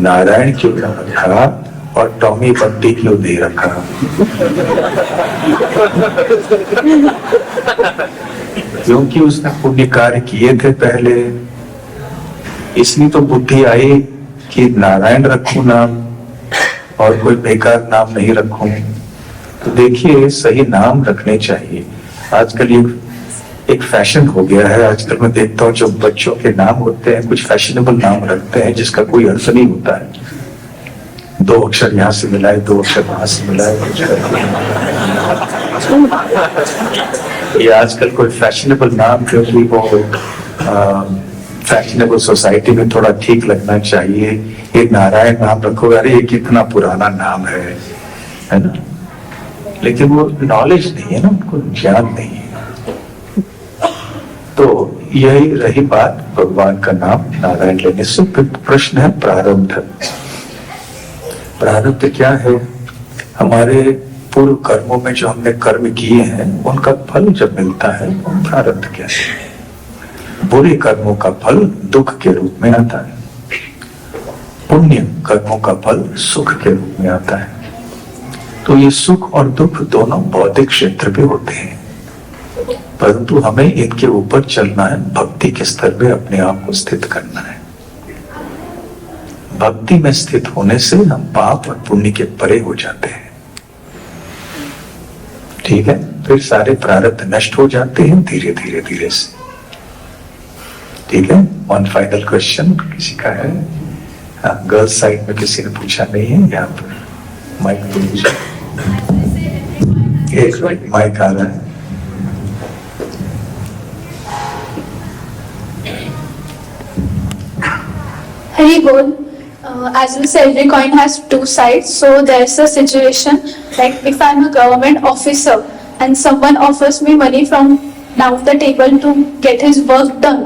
नारायण क्यों रखा और टॉमी बंटी क्यों दे रखा? क्योंकि उसने पुण्य कार्य किए थे पहले, इसलिए तो बुद्धि आई कि नारायण रखूं नाम और कोई बेकार नाम नहीं रखूं। तो देखिए, सही नाम रखने चाहिए। आजकल ये एक फैशन हो गया है। आजकल मैं देखता हूँ जो बच्चों के नाम होते हैं, कुछ फैशनेबल नाम रखते हैं जिसका कोई अर्थ नहीं होता है। 2 अक्षर यहाँ से मिलाए, 2 अक्षर वहां से मिलाए। ये आजकल कोई फैशनेबल नाम, क्योंकि वो फैशनेबल सोसाइटी में थोड़ा ठीक लगना चाहिए। ये नारायण नाम रखो, अरे ये कितना पुराना नाम है ना? लेकिन वो नॉलेज नहीं है ना, उनको ज्ञान नहीं है। तो यही रही बात भगवान का नाम नारायण लेने से। फिर प्रश्न है प्रारब्ध। प्रारब्ध क्या है? हमारे पूर्व कर्मों में जो हमने कर्म किए हैं उनका फल जब मिलता है वो प्रारब्ध क्या है? बुरे कर्मों का फल दुख के रूप में आता है, पुण्य कर्मों का फल सुख के रूप में आता है। तो ये सुख और दुख दोनों भौतिक क्षेत्र पे होते हैं, परंतु हमें इनके ऊपर चलना है, भक्ति के स्तर पे अपने आप को स्थित करना है। भक्ति में स्थित होने से हम पाप और पुण्य के परे हो जाते हैं। ठीक है, फिर सारे प्रारब्ध नष्ट हो जाते हैं धीरे धीरे धीरे से। ठीक है, वन फाइनल क्वेश्चन किसी का है? हाँ, गर्ल्स साइड में किसी ने पूछा नहीं है? यहाँ पर माइक पूछा, एक मिनट माइक आ रहा है। Hari Bol, as you said, every coin has 2 sides. So there's a situation like if I'm a government officer and someone offers me money from down the table to get his work done,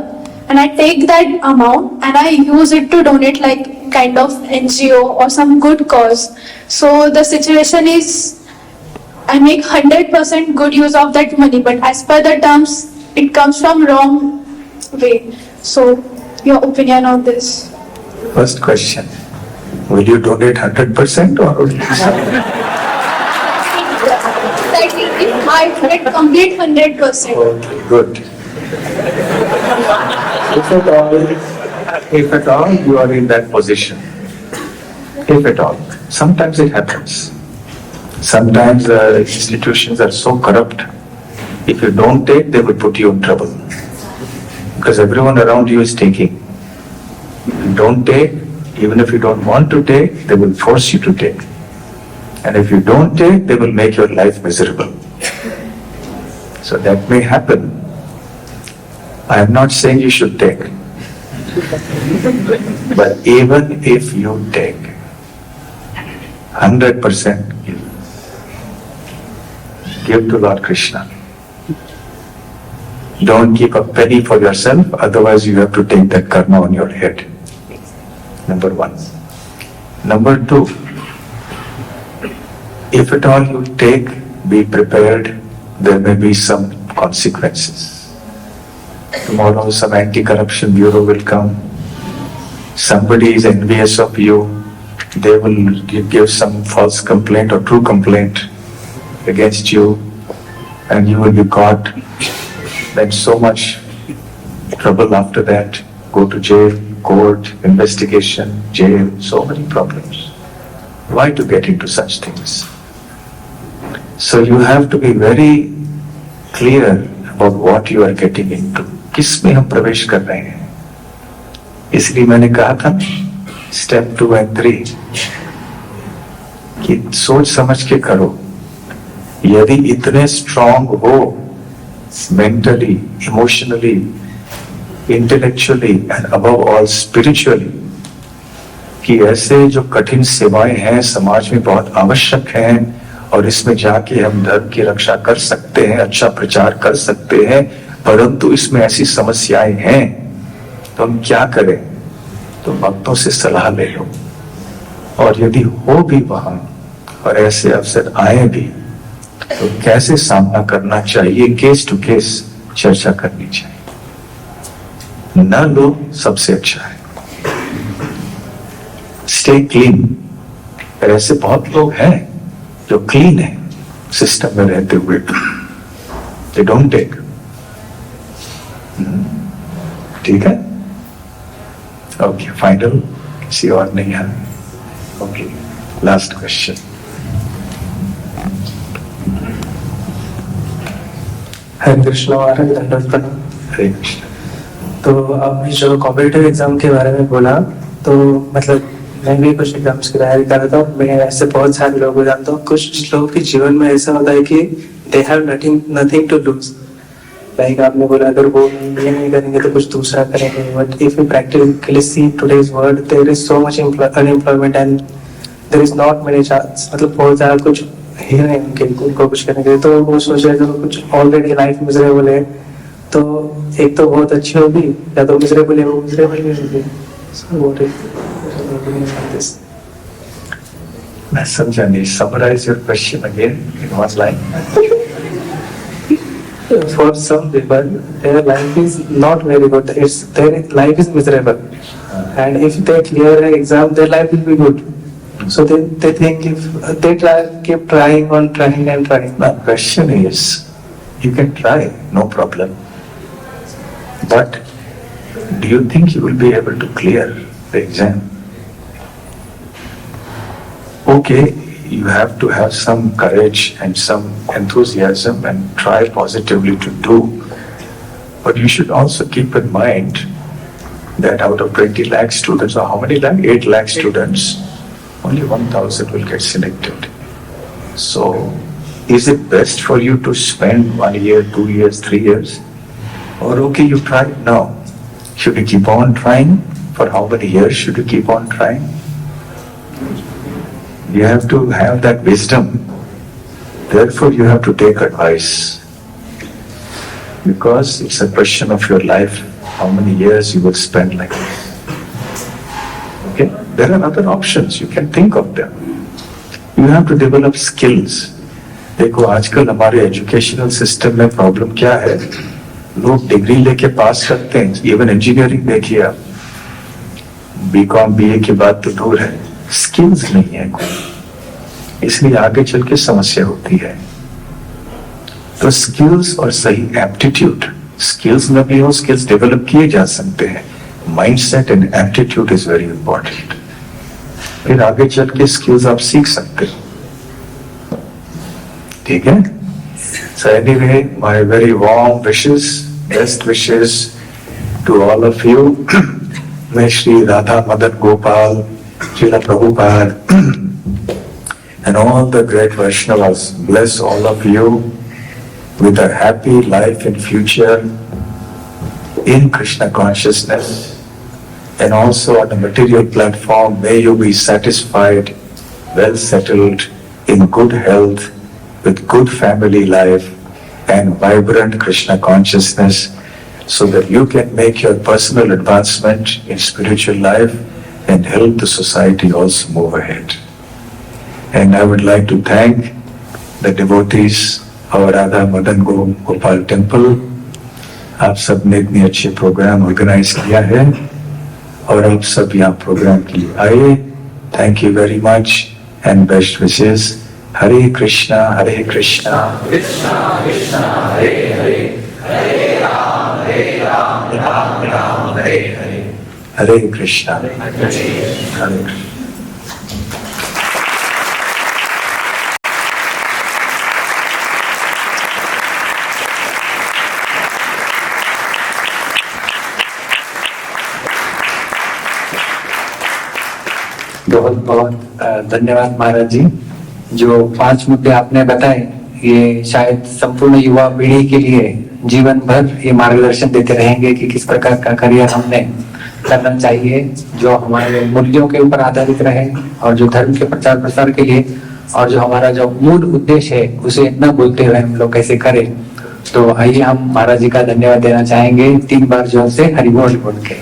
and I take that amount and I use it to donate like kind of NGO or some good cause. So the situation is I make 100% good use of that money, but as per the terms, it comes from wrong way. So your opinion on this? First question, will you donate 100% or will you? I get complete 100%. Okay, good. If at all you are in that position, if at all, sometimes it happens. Sometimes institutions are so corrupt. If you don't take, they will put you in trouble because everyone around you is taking. If you don't take, even if you don't want to take, they will force you to take. And if you don't take, they will make your life miserable. So that may happen. I am not saying you should take. But even if you take, 100% give to Lord Krishna. Don't keep a penny for yourself, otherwise you have to take that karma on your head. Number 1. Number 2, if at all you take, be prepared, there may be some consequences. Tomorrow some anti-corruption bureau will come. Somebody is envious of you. They will give some false complaint or true complaint against you, and you will be caught. Then so much trouble after that. Go to jail, court, investigation, jail, so many problems. Why to get into such things? So you have to be very clear about what you are getting into. किस में हम प्रवेश कर रहे हैं? इसलिए मैंने कहा था स्टेप 2 and 3 कि सोच समझ के करो। यदि इतने स्ट्रांग हो mentally, emotionally, intellectually and above all spiritually कि ऐसे जो कठिन सेवाएं हैं समाज में बहुत आवश्यक हैं और इसमें जाके हम धर्म की रक्षा कर सकते हैं, अच्छा प्रचार कर सकते हैं, परंतु इसमें ऐसी समस्याएं हैं तो हम क्या करें? तो भक्तों से सलाह ले लो। और यदि हो भी वहां और ऐसे अवसर आए भी तो कैसे सामना करना चाहिए, केस टू केस चर्चा करनी चाहिए। न लो सबसे अच्छा है। Stay clean. ऐसे बहुत लोग हैं जो क्लीन है सिस्टम में रहते हुए, दे डोंट टेक। ठीक है, ओके, फाइनल, किसी और नहीं है? Okay, last question. Hare Krishna Maharaj, दंडवत प्रणाम। हरे कृष्ण। तो आपने जो कॉम्पिटिटिव एग्जाम के बारे में बोला, तो मतलब मैं भी कुछ एग्जाम्स की तैयारी कर रहा था। मैं ऐसे बहुत सारे लोगों को जानता हूँ, कुछ लोगों के जीवन में ऐसा होता है कि they have nothing to lose. Like आपने बोला अगर वो ये नहीं करेंगे तो कुछ दूसरा करेंगे, but if you practically see today's world, there is so much unemployment and there is not many chance. मतलब बहुत ज्यादा कुछ ही नहीं उनको कुछ करने के लिए। तो वो सोच रहे थे कुछ ऑलरेडी लाइफ मिजरेबल है, तो एक तो बहुत अच्छी होगी, या तो मिजरेबल है वो मिजरेबल भी होगी। मैं समझा नहीं। Summarize your question again in one line. For some people, their life is not very good. Their life is miserable, and if they clear an exam, their life will be good. So they think if they keep trying on trying and trying. My question is, you can try, no problem. But do you think you will be able to clear the exam? Okay, you have to have some courage and some enthusiasm and try positively to do. But you should also keep in mind that out of 20 lakh students, or how many lakh? 8 lakh students, only 1,000 will get selected. So, is it best for you to spend 1 year, 2 years, 3 years? Or okay, you try now. Should you keep on trying? For how many years should you keep on trying? You have to have that wisdom. Therefore, you have to take advice. Because it's a question of your life, how many years you will spend like this. Okay? There are other options. You can think of them. You have to develop skills. देखो आजकल हमारे educational system में problem क्या है, लोग degree लेके पास करते हैं। इवन इंजीनियरिंग देखिए आप, बीकॉम बीए के बाद तो दूर है, स्किल्स नहीं है कोई, इसलिए आगे चल के समस्या होती है। तो स्किल्स और सही एप्टीट्यूड, स्किल्स न भी हो, स्किल्स डेवलप किए जा सकते हैं। Mindset and aptitude is very important. फिर आगे चल के स्किल्स आप सीख सकते हो। ठीक है? So anyway, my very warm wishes, best wishes to all of you. May Shri Radha Madan Gopal, Srila Prabhupada, and all the great Vaishnavas bless all of you with a happy life in future in Krishna consciousness, and also on the material platform, may you be satisfied, well settled, in good health, with good family life and vibrant Krishna consciousness, so that you can make your personal advancement in spiritual life and help the society also move ahead. And I would like to thank the devotees of Radha Madan Gopal Temple. आप सब ने इतनी अच्छे programme organise किया है और आप सब यहाँ प्रोग्राम के लिए आए। Thank you very much and best wishes. Hare Krishna Krishna Krishna Hare Hare, Hare Ram Ram Ram Hare Hare, Hare Krishna Hare Krishna. बहुत बहुत धन्यवाद महाराज जी। जो 5 मुद्दे आपने बताए, ये शायद संपूर्ण युवा पीढ़ी के लिए जीवन भर ये मार्गदर्शन देते रहेंगे कि किस प्रकार का करियर हमने करना चाहिए, जो हमारे मूल्यों के ऊपर आधारित रहे और जो धर्म के प्रचार प्रसार के लिए, और जो हमारा जो मूल उद्देश्य है उसे न भूलते हुए हम लोग कैसे करें। तो आइए हम महाराज जी का धन्यवाद देना चाहेंगे 3 बार जोर से हरि बोल बोल के।